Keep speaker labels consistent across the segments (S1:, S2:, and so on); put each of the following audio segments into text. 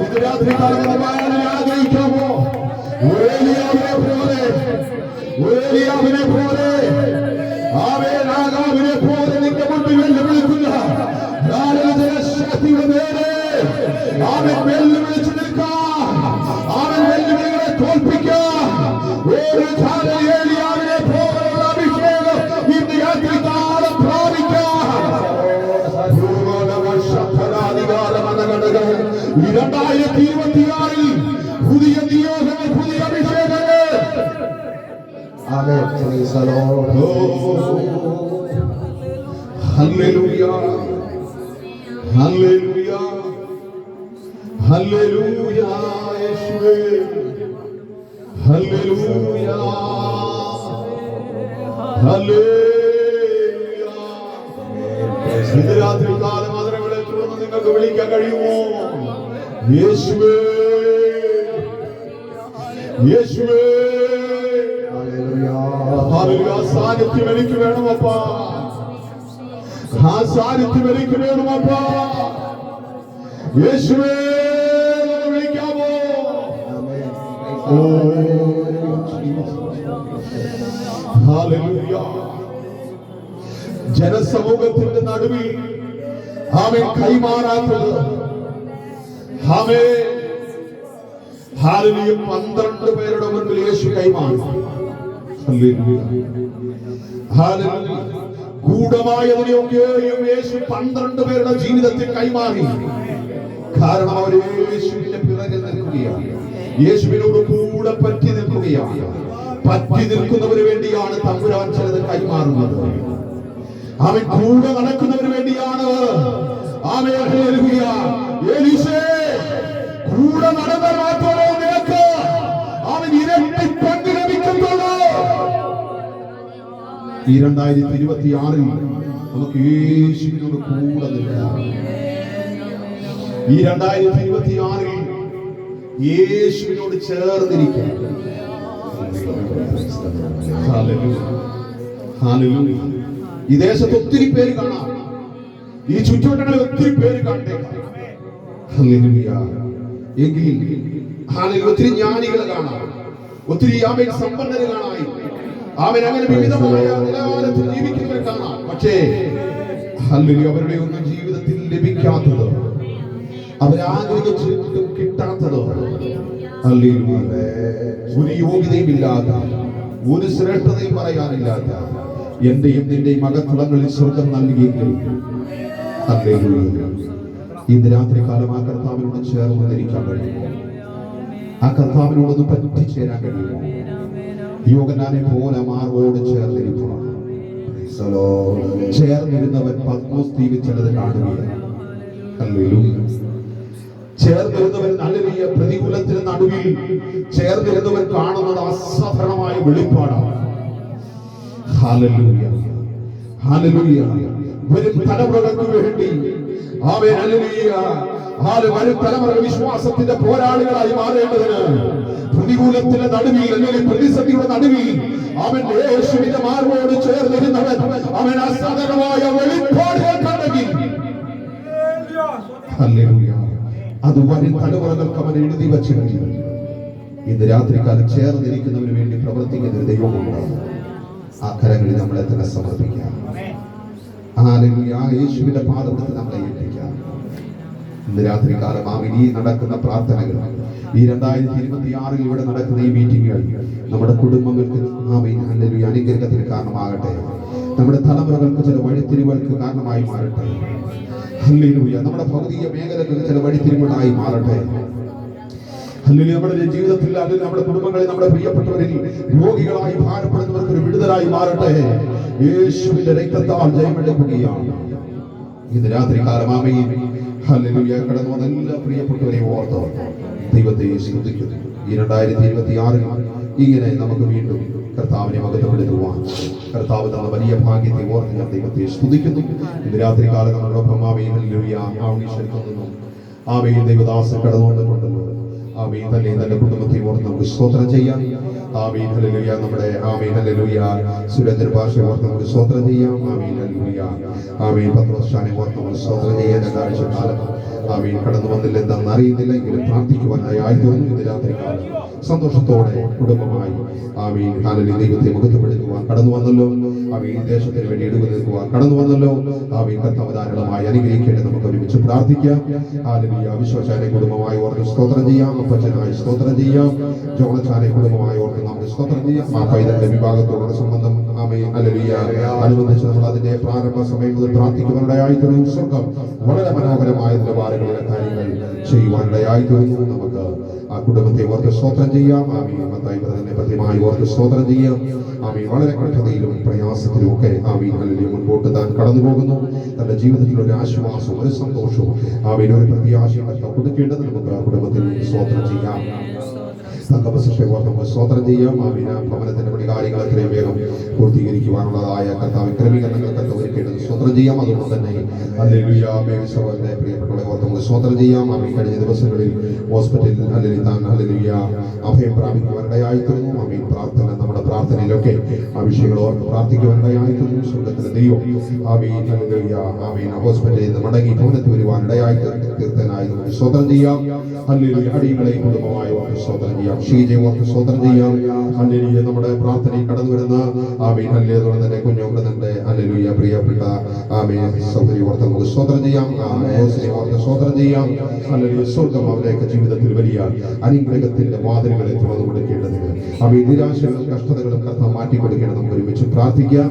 S1: ഇത് രാത്രി കാലം ആഗ്രഹിക്കാമോ? ഏലിയാവിനെ പോലെ ആകാവിനെ പോലെ നിന്റെ മുമ്പിൽ വെല്ലുവിളിക്കുന്ന ശക്തിയുടെ മേലെ അവൻ വെല്ലുവിളിച്ചു നിൽക്കാൻ, അവൻ വെല്ലുവിളികളെ തോൽപ്പിക്കാൻ ഏലിയാവിനെ പോലുള്ള അഭിഷേകം ഇന്ന് രാത്രി കാലം പ്രാപിക്കാൻ 2026 പുതിയ നിയോഗങ്ങൾ, പുതിയ അഭിഷേകങ്ങൾ. ആമേൻ. Praise the lord. ഹല്ലേലൂയ, ഹല്ലേലൂയ, ഹല്ലേലൂയ. യേശുവേ ഹല്ലേലൂയ, ഹല്ലേലൂയ. ഇന്ന് രാത്രി കാലം അതിനെ തുടർന്ന് നിങ്ങൾക്ക് വിളിക്കാൻ കഴിയുമോ? യേശുവേ, യേശുവേ. ഹല്ലേലൂയ. സാന്നിധ്യം എനിക്ക് വേണമപ്പാ, ആ സാന്നിധ്യം എനിക്ക് വേണമപ്പാ. യേശുവേ വിളിക്കാമോ? ഹല്ലേലൂയ. ജനസമൂഹത്തിന്റെ നടുവിൽ അവൻ കൈമാറാത്തത്, അവൻ ഹല്ലേലൂയ 12 പേരുടെ മുൻപിൽ യേശു കൈമാറി. Hallelujah, hallelujah. ഗൂഢമായതിനെയൊക്കെയും യേശു 12 പേരുടെ ജീവിതത്തിൽ കൈമാറി. കാരണം അവർ യേശുവിന്റെ പിറകിൽ നിൽക്കുകയാണ്, യേശുവിനോട് കൂടെ പറ്റി നിൽക്കുകയാണ്. പറ്റി നിൽക്കുന്നവന് വേണ്ടിയാണ് തമ്പുരാൻ ചിലത് കൈമാറുന്നത്. അവൻ കൂടെ നടക്കുന്നവന് വേണ്ടിയാണ്. ആമേൻ. ഹല്ലേലൂയ. എലീശേ കൂടെ നടന്നാൽ മാത്രമേ നിനക്ക് അവൻ ഇരട്ടി പങ്ക് ലഭിക്കത്തുള്ളൂ. ഈ 2026 നമുക്ക് യേശുവിനോട് കൂടെ നിൽക്കാം. ഈ 2026 യേശുവിനോട് ചേർന്നിരിക്കാം. Hallelujah, hallelujah. ഈ ദേശത്ത് ഒത്തിരി പേര് കാണാം, ഈ ചുറ്റുവട്ടങ്ങളിൽ ഒത്തിരി പേര് കണ്ടേക്കാം. ഹല്ലേലൂയ. എങ്കിൽ ഒത്തിരി ജ്ഞാനികളെ കാണാം, ഒത്തിരി ആമേൻ സമ്പന്നരെ കാണാം, അവൻ അങ്ങനെ വിവിധമായ നിലവാരത്തിൽ ജീവിക്കുന്നവരെ കാണാം. പക്ഷേ ഹല്ലേലൂയ, അവരുടെ ഒന്നും ജീവിതത്തിൽ ലഭിക്കാത്തത്, അവരാഗ്രഹിച്ചിട്ടും കിട്ടാത്തത്, ഹല്ലേലൂയ, ഒരു യോഗ്യതയും ഇല്ലാത്ത, ഒരു ശ്രേഷ്ഠതയും പറയാനില്ലാത്ത എന്റെയും നിന്റെയും അകത്തളങ്ങളിൽ സ്വർഗം നൽകിയെങ്കിൽ ഹല്ലേലൂയ, ഇന്ന് രാത്രി കാലം ആ കർത്താവിനോട് ചേർന്നിരിക്കാൻ കഴിയുമോ? ആ കർത്താവിനോടൊന്ന് പറ്റിച്ചേരാൻ കഴിയുമോ? യോഹന്നാനെ പോലെ മാർവോട് ചേർന്നിരിക്കുക. ചേർന്നിരുന്നവൻ പത്മോസ് ദ്വീപിൽ ചിലത് കാണുകയാണ്. ഹല്ലേലൂയ. ചേർന്നിരുന്നവൻ ഹല്ലേലൂയ പ്രതികൂലത്തിന് നടുവിൽ ചേർന്നിരുന്നവൻ കാണുന്നത് അസാധാരണമായ വെളിപ്പാടാണ്. Hallelujah, hallelujah. വരും തലമുറകൾക്ക് വേണ്ടി ആമേൻ ഹല്ലേലൂയ, വരും തലമുറകൾ വിശ്വാസത്തിന്റെ പോരാളികളായി മാറേണ്ടതിന് പ്രതികൂലത്തിന്റെ നടുവിൽ അല്ലെങ്കിൽ പ്രതിസന്ധിയുടെ നടുവിൽ അവൻ യേശുവിന്റെ മാർവോട് ചേർന്നിരുന്നവൻ അവൻ അസാധാരണമായ വെളിപ്പാടുകൾ കണ്ടെങ്കിൽ ഹല്ലേലൂയ, അത് വരും തലമുറകൾക്ക് അവൻ എഴുതി വച്ചിരുന്നു. ഇന്ന് രാത്രികാലം ചേർന്നിരിക്കുന്നവന് വേണ്ടി പ്രവർത്തിക്കുന്ന ഒരു ദൈവമുണ്ട്. ആ കരങ്ങളിൽ നമ്മളെ തന്നെ സമർപ്പിക്കാം. ഹല്ലേലൂയ. യേശുവിന്റെ പാദത്തിൽ നമ്മളെ ഏൽപ്പിക്കാം. ഇന്ന് രാത്രികാലം ഈ നടക്കുന്ന പ്രാർത്ഥനകൾ, ഈ 2026 ഇവിടെ നടക്കുന്ന ഈ മീറ്റിങ്ങുകൾ നമ്മുടെ കുടുംബങ്ങൾക്ക് ഹല്ലേലൂയ അനുഗ്രഹത്തിന് കാരണമാകട്ടെ. നമ്മുടെ തലമുറകൾക്ക് ചില വഴിത്തിരിവുകൾക്ക് കാരണമായി മാറട്ടെ. ഹല്ലേലൂയ. നമ്മുടെ ഭൗതിക മേഖലകൾക്ക് ചില വഴിത്തിരിവുകളായി മാറട്ടെ. ഹല്ലേലൂയ. നമ്മുടെ ജീവിതത്തിൽ അല്ലെങ്കിൽ നമ്മുടെ കുടുംബങ്ങളിൽ നമ്മുടെ പ്രിയപ്പെട്ടവരിൽ രോഗികളായി ഭാരപ്പെടുന്നവർക്ക് ഒരു വിടുതലായി മാറട്ടെ. യേശുവിന്റെ രക്തത്താൽ ജയമെടുക്കുകയാണ്. ഇന്ന് രാത്രി കാലം ആമേൻ ഹല്ലേലൂയ. കടന്നു വന്ന എല്ലാ പ്രിയപ്പെട്ടവരെയും ഓർത്ത് ദൈവത്തെ സ്തുതിക്കുന്നു. ഈ 2026 ഇങ്ങനെ നമുക്ക് വീണ്ടും കർത്താവിനെ മഹത്വപ്പെടുത്തുവാൻ കർത്താവ് തന്ന വലിയ ഭാഗ്യത്തെ ഓർത്ത് ഞാൻ ദൈവത്തെ സ്തുതിക്കുന്നു. ഇന്ന് രാത്രി കാലം നമ്മളോടൊപ്പം ആമേൻ ഹല്ലേലൂയ ആവശ്യിക്കുന്നു. ആമേൻ ദൈവദാസൻ കടന്നു വന്നിട്ടുണ്ടല്ലോ. ആമേൻ തന്നെ തന്റെ കുടുംബത്തെ ഓർത്ത് നമുക്ക് സ്തോത്രം ചെയ്യാം. ആമീൻ ഹല്ലേലൂയ. നമ്മുടെ ആമീൻ ഹല്ലേലൂയ സുരേന്ദ്ര ഭാഷ ഓർത്ത് നമുക്ക് സ്തോത്രം ചെയ്യാം. ആമീൻ ഹല്ലേലൂയ. ആമീൻ പത്രോസ്താനെ ഓർത്ത് നമുക്ക് സ്തോത്രം ചെയ്യാൻ കാഴ്ച കാലം ആമീൻ കടന്നു വന്നില്ല എന്താണെന്ന് അറിയുന്നില്ല എങ്കിലും പ്രാർത്ഥിക്കുവാനായി ആയിരുന്നു ഇന്ന് രാത്രി കാലം സന്തോഷത്തോടെ കുടുംബമായി ആമീൻ ഹല്ലേലൂയ ദൈവത്തെ മുഖത്തുപെടുത്തുവാൻ കടന്നു വന്നല്ലോ. ആമീൻ ദേശത്തിന് വേണ്ടി ഇടവ് നിൽക്കുവാൻ കടന്നു വന്നല്ലോ. ആമീൻ കർത്താവ് ധാരാളമായി അനുഗ്രഹിക്കേണ്ടി നമുക്ക് ഒരുമിച്ച് പ്രാർത്ഥിക്കാം. ഹല്ലേലൂയ. വിശ്വചാരെ കുടുംബമായി ഓർത്ത് സ്തോത്രം ചെയ്യാം. അപ്പച്ചനായി സ്തോത്രം ചെയ്യാം. ജോണച്ചാരെ കുടുംബമായി ഓർത്ത് നമുക്ക് സ്തോത്രം ചെയ്യാം. ആ പൈതങ്ങളുടെ വിഭാഗത്തോടുള്ള സംബന്ധം ആമീൻ ഹല്ലേലൂയ അനുബന്ധിച്ച് നമ്മൾ അതിന്റെ പ്രാരംഭ സമയം മുതൽ പ്രാർത്ഥിക്കുവാനിടയായിത്തീരുന്നു. സ്വർഗം വളരെ മനോഹരമായ നിലവാരങ്ങളുടെ കാര്യങ്ങൾ ചെയ്യുവാനിടയായിത്തീരുന്നു. നമുക്ക് ആ കുടുംബത്തെ ഓർത്ത് സ്തോത്രം ചെയ്യാം. ആമീൻ മത്തായി ബ്രദറിനെ പ്രത്യേകമായി ഓർത്ത് സ്തോത്രം ചെയ്യാം. ആമീൻ വളരെ കഷ്ടതയിലും പ്രയാസത്തിലും ഒക്കെ ആമീൻ ഹല്ലേലൂയ മുൻപോട്ട് താൻ കടന്നു പോകുന്നു. തന്റെ ജീവിതത്തിൽ ഒരു ആശ്വാസവും ഒരു സന്തോഷവും ആമീൻ ഒരു പ്രത്യാശയും കൊടുക്കേണ്ടത് നമുക്ക് ആ കുടുംബത്തിൽ സ്തോത്രം ചെയ്യാം. സ്തോത്രം ചെയ്യാം. ആമീൻ ഭവനത്തിന്റെ പണി കാര്യങ്ങൾ എത്രയും വേഗം പൂർത്തീകരിക്കുവാനുള്ളതായ കർത്താവ് ക്രമീകരണങ്ങൾ ഒരുക്കേണ്ടത് സ്തോത്രം ചെയ്യാം. അതുകൊണ്ട് തന്നെ ഹല്ലേലൂയ സഹോദരനെ പ്രിയപ്പെട്ടവരെ ഓർത്ത് നമുക്ക് സ്തോത്രം ചെയ്യാം. ആമീൻ കഴിഞ്ഞ ദിവസങ്ങളിൽ ഹോസ്പിറ്റലിൽ ഹല്ലേലൂയ താൻ ഹല്ലേലൂയ അഭയം പ്രാപിക്കുവാനിടയായിത്തീർന്നു. ആമീൻ പ്രാർത്ഥന നമ്മുടെ പ്രാർത്ഥനയിലൊക്കെ ആ വിഷയങ്ങൾ ഓർത്ത് പ്രാർത്ഥിക്കുവാനിടയായിത്തീർന്നു. സ്വർഗ്ഗത്തിലെ ദൈവം ആമീൻ ഹല്ലേലൂയ ആമീൻ ഹോസ്പിറ്റലിൽ നിന്ന് മടങ്ങി ഭവനത്തിൽ വരുവാനിടയായി തീർത്തനായി നമുക്ക് സ്തോത്രം ചെയ്യാം. ഹല്ലേലൂയ അടികളെ കുടുംബമായി ഓർത്ത് സ്തോത്രം ചെയ്യാം. ഷീജയെ ഓർത്ത് സ്തോത്രം ചെയ്യാം. ഹല്ലേലൂയ നമ്മുടെ പ്രാർത്ഥനയിൽ കടന്നു വരുന്ന ആമീൻ ഹല്ലേലൂയ തന്നെ കുഞ്ഞോക്കത്തിന്റെ ഹല്ലേലൂയ പ്രിയപ്പെട്ട ആമീൻ സഹോദരി ഓർത്ത് നമുക്ക് സ്തോത്രം ചെയ്യാം. യോസിനെ ഓർത്ത് സ്തോത്രം ചെയ്യാം. ഹല്ലേലൂയ സ്വർഗ്ഗം അവരുടെയൊക്കെ ജീവിതത്തിൽ വലിയ അനുഗ്രഹത്തിന്റെ വാതിലുകളെ തുറന്നു കൊടുക്കേണ്ടതിന് ആമീൻ നിരാശകളും കഷ്ടതകളും കർത്താവ് മാറ്റിക്കൊടുക്കേണ്ടത് നമുക്ക് ഒരുമിച്ച് പ്രാർത്ഥിക്കാം.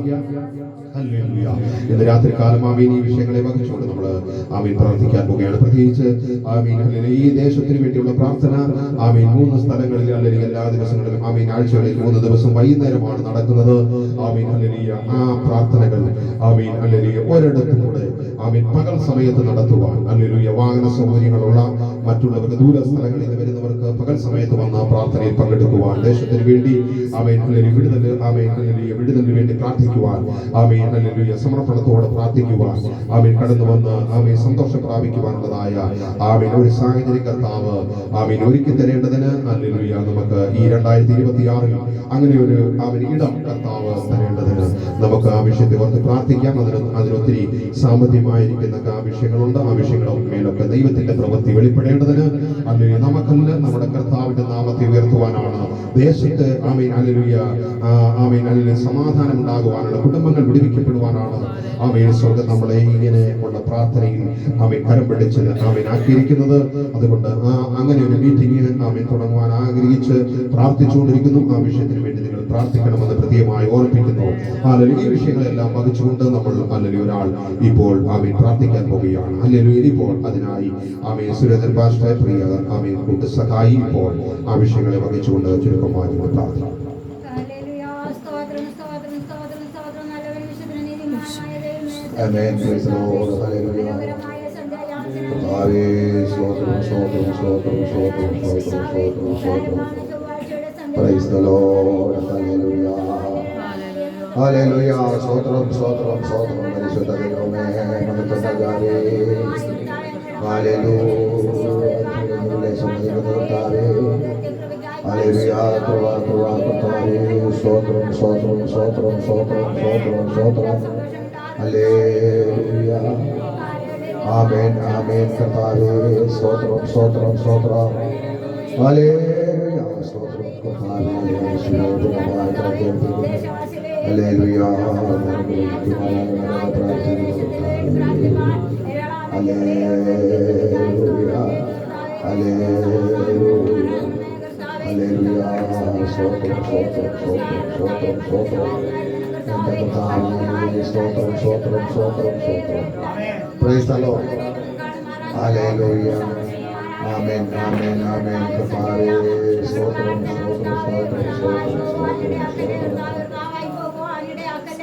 S1: ഹല്ലേലൂയ. ഇന്ന് രാത്രി കാലം ആമീൻ ഈ വിഷയങ്ങളെ വഹിച്ചുകൊണ്ട് നമ്മൾ ആമീൻ പ്രാർത്ഥിക്കാൻ പോവുകയാണ്. പ്രത്യേകിച്ച് ആമീൻ ഈ ദേശത്തിന് വേണ്ടിയുള്ള പ്രാർത്ഥന ആമീൻ 3 സ്ഥലങ്ങളിൽ അല്ലെങ്കിൽ എല്ലാ ദിവസങ്ങളിലും ആമീൻ ആഴ്ചകളിൽ 3 ദിവസം വൈകുന്നേരമാണ് നടക്കുന്നത്. ആമീൻ ഹല്ലേലൂയ ആ പ്രാർത്ഥനകൾ ആമീൻ ഹല്ലേലൂയ ഒരിടത്തും കൂടെ ആമീൻ പകൽ സമയത്ത് നടത്തുവാൻ ഹല്ലേലൂയ വാഹന സൗകര്യങ്ങളുള്ള മറ്റുള്ളവർക്ക് ദൂര സ്ഥലങ്ങളിൽ നിന്ന് വരുന്നവർക്ക് പകൽ സമയത്ത് വന്ന പ്രാർത്ഥനയിൽ പങ്കെടുക്കുവാൻ ദേശത്തിന് വേണ്ടി ആമീൻ ഹല്ലേലൂയ വിടുതലിന് വേണ്ടി പ്രാർത്ഥിക്കുവാൻ ആമീൻ ഹല്ലേലൂയ സമർപ്പണത്തോടെ പ്രാർത്ഥിക്കുവാൻ ആമീൻ കടന്നു വന്ന് ആമീൻ സന്തോഷം പ്രാപിക്കുവാനുള്ളതായ ആമീൻ ഒരു സാഹചര്യം കർത്താവ് ആമീൻ ഒരുക്കി തരേണ്ടതിന് ഹല്ലേലൂയ നമുക്ക് ഈ 2026 അങ്ങനെ ഒരു ആമീൻ ഇടം കർത്താവ് തരേണ്ടതിന് നമുക്ക് ആ വിഷയത്തെ ഓർത്ത് പ്രാർത്ഥിക്കാം. അതിനൊത്തിരി സാമ്പത്തികമായിരിക്കുന്ന ആ വിഷയങ്ങളുണ്ട്. ആ വിഷയങ്ങളൊക്കെ മേലൊക്കെ ദൈവത്തിന്റെ പ്രവൃത്തി വെളിപ്പെടേണ്ടതിന് ഹല്ലേലൂയ നമുക്കല്ല നമ്മുടെ കർത്താവിന്റെ നാമത്തെ ഉയർത്തുവാനാണ്. ദേശത്ത് ആമീൻ ഹല്ലേലൂയ ആമീൻ ഹല്ലേലൂയ സമാധാനം ഉണ്ടാകുവാനുള്ള കുടുംബങ്ങൾ വിടുവിക്കപ്പെടുവാനാണ് ആമീൻ സ്വർഗ്ഗം നമ്മളെ ഇങ്ങനെ ഉള്ള പ്രാർത്ഥനയിൽ ആമീൻ കരം പിടിച്ച് ആമീൻ ആക്കിയിരിക്കുന്നത്. അതുകൊണ്ട് അങ്ങനെ ഒരു മീറ്റിംഗ് ആമീൻ തുടങ്ങുവാൻ ആഗ്രഹിച്ച് പ്രാർത്ഥിച്ചുകൊണ്ടിരിക്കുന്നു. ആ വിഷയത്തിന് വേണ്ടി നിങ്ങൾ പ്രാർത്ഥിക്കണമെന്ന് പ്രത്യേകമായി ഓർമ്മിപ്പിക്കുന്നു. ഹല്ലേലൂയ ഈ വിഷയങ്ങളെല്ലാം വഹിച്ചുകൊണ്ട് നമ്മൾ ഹല്ലേലൂയ ഒരാൾ ഇപ്പോൾ ആമീൻ പ്രാർത്ഥിക്കാൻ പോവുകയാണ്. ഹല്ലേലൂയ ഇപ്പോൾ അതിനായി ആമീൻ സുരേന്ദ്രൻ പാസ്റ്റർ പ്രിയ ആമീൻ കൂട്ട് സഹായി ഇപ്പോൾ ആ വിഷയങ്ങളെ വഹിച്ചുകൊണ്ട് ചുരുക്കമായി പ്രാർത്ഥിക്കും.
S2: Amen. Praise the Lord. Hallelujah. Praise the Lord. Hallelujah. Hallelujah. Sotram. Parishudha Dikome. Manutagari. Hallelujah. Hallelujah. Sotram. Hallelujah. Amen. Katavi. Sotram. Hallelujah. Sotram. Katavi. Hallelujah. Sotram. Praise the Lord. Hallelujah. Amen. Katavi. Sotram.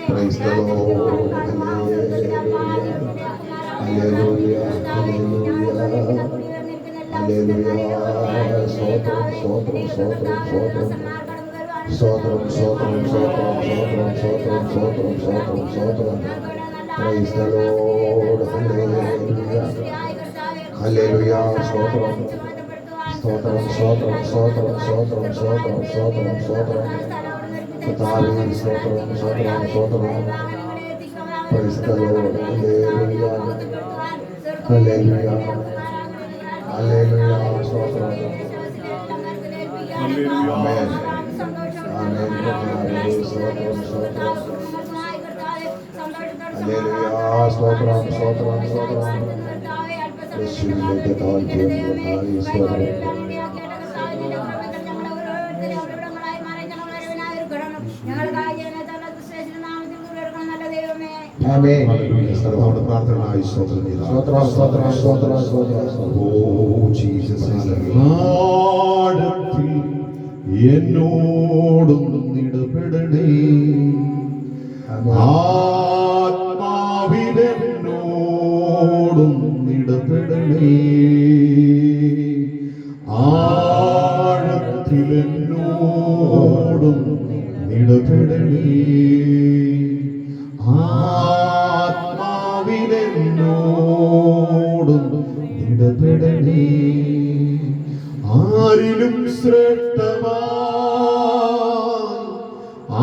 S2: Praise the Lord. Hallelujah. Sotram. Praise the Lord. Hallelujah. Sotram. സ്തോത്രം സ്തോത്രം സ്തോത്രം സ്തോത്രം സ്തോത്രം സ്തോത്രം സ്തോത്രം കർത്താവേ സ്തോത്രം സ്തോത്രം സ്തോത്രം പ്രൈസ് ദി ലോർഡ് ഹല്ലേലൂയ ഹല്ലേലൂയ ഹല്ലേലൂയ സ്തോത്രം ആമേൻ ആമേൻ കർത്താവേ സ്തോത്രം സ്തോത്രം ഹല്ലേലൂയ സ്തോത്രം സ്തോത്രം സ്തോത്രം യേശുവിന്റെ താൽപര്യം കർത്താവേ സ്തോത്രം ആമേൻ
S1: കർത്താവിന്റെ പ്രാർത്ഥനയായി സ്തോത്രം ചെയ്താൽ
S2: സ്തോത്രം സ്തോത്രം സ്തോത്രം സ്തോത്രം
S1: ഓ ജീസസ് ആഴത്തിൽ എന്നോടൊന്നും ഇടപെടണേ ആത്മാവിലെന്നോടൊന്നും ഇടപെടണേ ആഴത്തിലെന്നോടും ഇടപെടണേ ആത്മാവിലെന്നോടും ഇടപെടണേ ആരിലും ശ്രേഷ്ഠമായി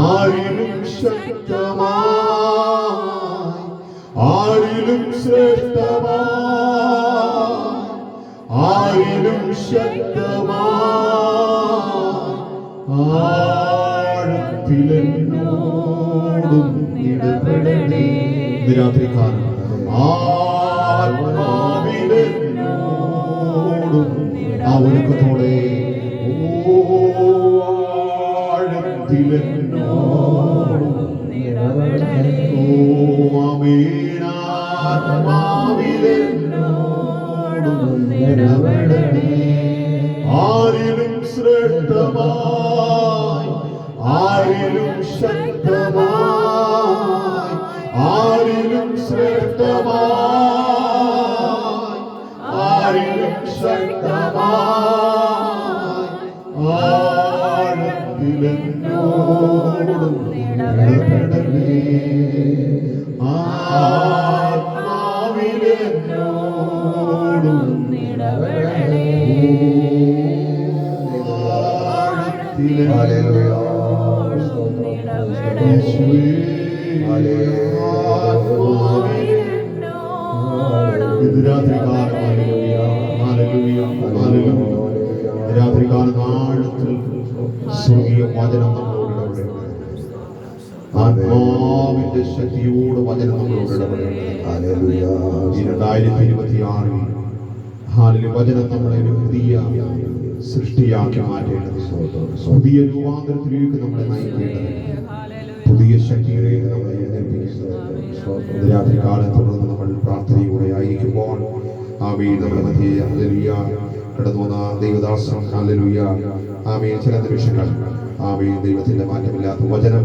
S1: ആരിലും ശക്തമായി ആരിലും ശ്രേഷ്ഠമായി ആരിലും ശക്തമായി ആഴത്തിലെന്നോടും ഇടപെടണേ ഇന്ന് രാത്രികാലം ആത്മാവിലെന്നോടും ആ ഒരുക്കത്തോടെ ആഴത്തിലെന്നോടും ആത്മാവിലെന്നോടും ഇടപെടണേ ആരിലും ശ്രേഷ്ഠമായി ആരിലും ശക്തമായി ആരിലും ശ്രേഷ്ഠമായി ആരിലും ശക്തമായി ആഴത്തിലെന്നോടും ഇടപെടണേ ആത്മാവിലെന്നോടും ഇടപെടണേ
S2: ഹല്ലേലൂയ
S1: യേശുവേ ഇത് രാത്രികാലം ഹല്ലേലൂയ ഹല്ലേലൂയ ഹല്ലേലൂയ രാത്രികാലം ആഴത്തിൽ സ്വർഗീയ വചനം നമ്മളോട് ഇടപെടേണ്ടത് ആത്മാവിന്റെ ശക്തിയോട് വചനം നമ്മളോട് ഇടപെടേണ്ടത്
S2: ഹല്ലേലൂയ
S1: 2026 ഹാലിലെ വചനം നമ്മളെ ഒരു പുതിയ സൃഷ്ടിയാക്കി മാറ്റേണ്ടത് പുതിയ രൂപാന്തരത്തിലേക്ക് നമ്മളെ നയിക്കേണ്ടത് പുതിയ ശക്തിയിലേക്ക് നമ്മളെ എഴുന്നേൽപ്പിക്കേണ്ടത് രാത്രികാലം തുടർന്ന് നമ്മൾ പ്രാർത്ഥനയോടെ ആയിരിക്കുമ്പോൾ ആമേൻ നമ്മുടെ മധ്യേ ഹല്ലേലൂയ കടന്നു വന്ന ദൈവദാസൻ ഹല്ലേലൂയ ആമേൻ ചില നിമിഷങ്ങൾ ആമേൻ ദൈവത്തിന്റെ മാറ്റമില്ലാത്ത വചനം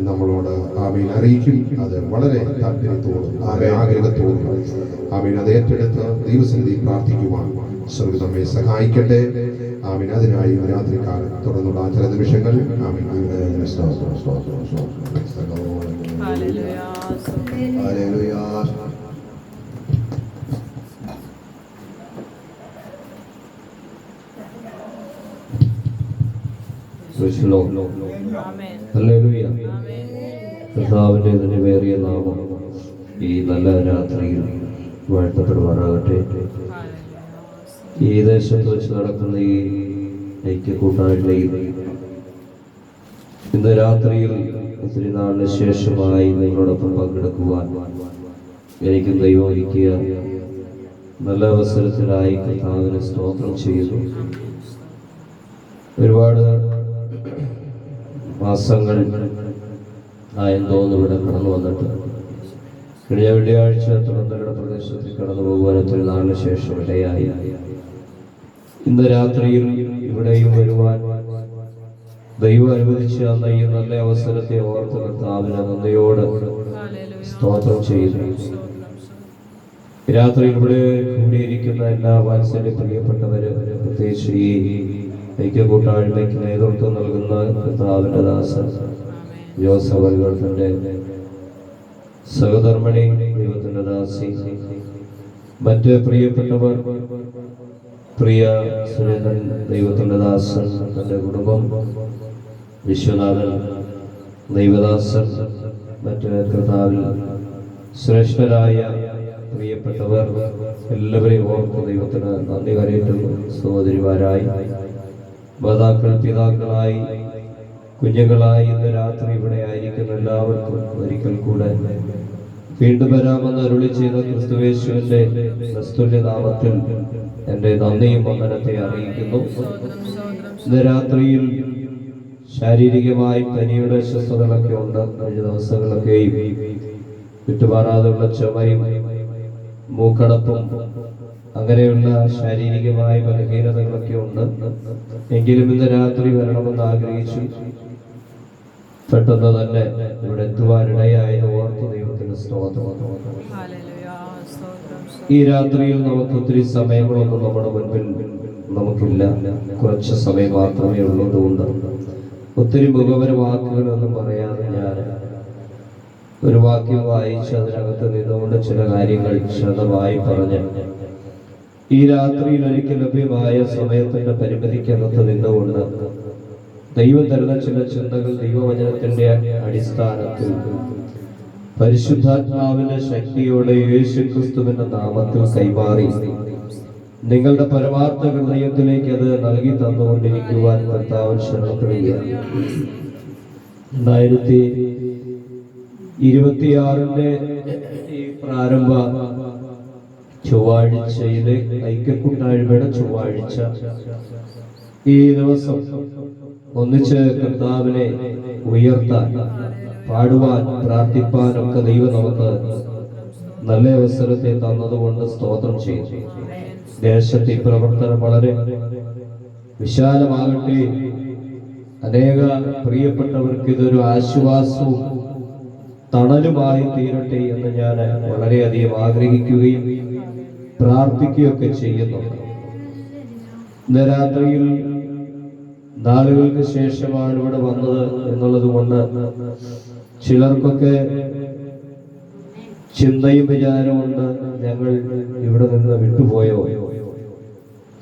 S1: നമ്മളോട് ആമേൻ അറിയിക്കും അത് വളരെ താല്പര്യത്തോടും ആഗ്രഹത്തോടും ആമേൻ അത് ഏറ്റെടുത്ത് ദൈവസന്നിധി പ്രാർത്ഥിക്കുവാൻ സ്വർഗ്ഗം നമ്മെ സഹായിക്കട്ടെ ആമേൻ അതിനായി രാത്രികാലം തുടർന്നുള്ള ചില നിമിഷങ്ങൾ ആമേൻ
S2: സ്തോത്രം സ്തോത്രം സ്തോത്രം ഹല്ലേലൂയ ഹല്ലേലൂയ
S3: ഹല്ലേലൂയ. കർത്താവിന്റെ നിലവേറിയ നാമം ഈ നല്ല രാത്രിയിൽ വാഴ്ത്തപ്പെടുവാനാകട്ടെ. ഈ ദേശത്ത് വെച്ച് നടക്കുന്ന ഈ ഐക്യ കൂട്ടായ്മയിൽ ഇന്ന് രാത്രിയിൽ ഒത്തിരി നാളിന് ശേഷമായി നിങ്ങളോടൊപ്പം പങ്കെടുക്കുവാൻ എനിക്ക് ദൈവം ഒരുക്കിയ നല്ല അവസരത്തിനായി കർത്താവിനെ സ്തോത്രം ചെയ്യുന്നു. ഒരുപാട് മാസങ്ങൾ ആയെന്ന് തോന്നുന്നു ഇവിടെ കടന്നു വന്നിട്ട്. കഴിഞ്ഞ വെള്ളിയാഴ്ച തുറന്നരുടെ പ്രദേശത്തിൽ കടന്നു പോകുവാൻ ഒത്തിരി നാളിന് ശേഷം ഇടയായി. ഇന്ന് രാത്രിയിൽ ഇവിടെയും വരുവാൻ ദൈവം അനുവദിച്ച അന്ന ഈ നല്ല അവസരത്തെ ഓർത്ത് കർത്താവിന് നന്ദിയോട് സ്തോത്രം ചെയ്യുന്നു. രാത്രിയിൽ ഇവിടെ കൂടിയിരിക്കുന്ന എല്ലാ വാത്സല്യ പ്രിയപ്പെട്ടവര്, പ്രത്യേകിച്ച് ഈ ഐക്യ കൂട്ടായ്മയ്ക്ക് നേതൃത്വം നൽകുന്ന കർത്താവിന്റെ ദാസൻ ജോസഫ് വർഗത്തിന്റെ സഹധർമ്മിണി, ദൈവത്തിന്റെ ദാസി, മറ്റ് പ്രിയപ്പെട്ടവർ, പ്രിയ സുരേന്ദ്രൻ ദൈവത്തിൻ്റെ ദാസൻ, തൻ്റെ കുടുംബം, വിശ്വനാഥൻ ദൈവദാസൻ, മറ്റ് കർത്താവിൽ ശ്രേഷ്ഠരായ പ്രിയപ്പെട്ടവർ എല്ലാവരെയും ഓർത്ത് ദൈവത്തിന് നന്ദി കരയറ്റുന്നു. സഹോദരിമാരായി, മാതാക്കൾ, പിതാക്കളായി, കുഞ്ഞുങ്ങളായി ഇന്ന് രാത്രി ഇവിടെ ആയിരിക്കുന്ന എല്ലാവർക്കും ഒരിക്കൽ കൂടെ വീണ്ടും വരാമെന്ന് അരുളി ചെയ്ത ക്രിസ്തുയേശുവിന്റെ ക്രിസ്തുവിന്റെ നാമത്തിൽ എൻ്റെ നന്ദിയും വന്ദനത്തെ അറിയിക്കുന്നു. ഇന്ന് രാത്രിയിൽ ശാരീരികമായി പനിയുടെ അസ്വസ്ഥതകളൊക്കെ ഉണ്ട്. കഴിഞ്ഞ ദിവസങ്ങളൊക്കെയും വിട്ടുമാറാതെയുള്ള ചുമയും മൂക്കടപ്പും അങ്ങനെയുള്ള ശാരീരികമായ ബലഹീനതകളൊക്കെ ഉണ്ട്. എങ്കിലും ഇന്ന് രാത്രി വരണമെന്ന് ആഗ്രഹിച്ചു. പെട്ടെന്ന് തന്നെ ഇവിടെ എത്തുവാനിടയായത് ഓർത്ത് ദൈവത്തിന് സ്തോത്രം. ഈ രാത്രിയിൽ നമുക്ക് ഒത്തിരി സമയങ്ങളൊന്നും നമ്മുടെ മുൻപിൽ നമുക്കില്ല. കുറച്ച് സമയം മാത്രമേ ഉള്ളതുകൊണ്ട് ഒത്തിരി മുഖപര വാക്കുകളൊന്നും പറയാതെ ഞാൻ ഒരു വാക്യം വായിച്ച് അതിനകത്ത് നിന്നുകൊണ്ട് ചില കാര്യങ്ങൾ ശതമായി പറഞ്ഞ് ഈ രാത്രിയിൽ എനിക്ക് ലഭ്യമായ സമയത്തിന്റെ പരിമിതിക്കകത്ത് നിന്നുകൊണ്ട് ദൈവം തരുന്ന ചില ചിന്തകൾ ദൈവവചനത്തിന്റെ അടിസ്ഥാനത്തിൽ പരിശുദ്ധാത്മാവിന്റെ ശക്തിയോടെ യേശുക്രിസ്തുവിന്റെ നാമത്തിൽ കൈമാറി നിങ്ങളുടെ പരമാർത്ഥ ഹൃദയത്തിലേക്ക് അത് നൽകി തന്നുകൊണ്ടിരിക്കുവാൻ കർത്താവിൽ ശരണപ്പെടുകയാണ്. 2026 ഈ പ്രാരംഭ ചൊവ്വാഴ്ചയിലെ ഐക്യക്കൂട്ടായ്മയുടെ ചൊവ്വാഴ്ച ഈ ദിവസം ഒന്നിച്ച് കർത്താവിനെ ഉയർത്താൻ, പാടുവാൻ, പ്രാർത്ഥിപ്പാനൊക്കെ ദൈവം നമുക്ക് നല്ല അവസരത്തെ തന്നതുകൊണ്ട് സ്തോത്രം ചെയ്യുന്നു. ദേശത്തെ ഈ പ്രവർത്തനം വളരെ വിശാലമാകട്ടെ. അനേക പ്രിയപ്പെട്ടവർക്ക് ഇതൊരു ആശ്വാസവും തണലുമായി തീരട്ടെ എന്ന് ഞാൻ വളരെയധികം ആഗ്രഹിക്കുകയും പ്രാർത്ഥിക്കുകയൊക്കെ ചെയ്യുന്നുണ്ട്. ഇന്ന് രാത്രിയിൽ നാളുകൾക്ക് ശേഷമാണ് ഇവിടെ വന്നത് എന്നുള്ളത് കൊണ്ട് ചിലർക്കൊക്കെ ചിന്തയും വിചാരമുണ്ട്, ഞങ്ങൾ ഇവിടെ നിന്ന് വിട്ടുപോയോ,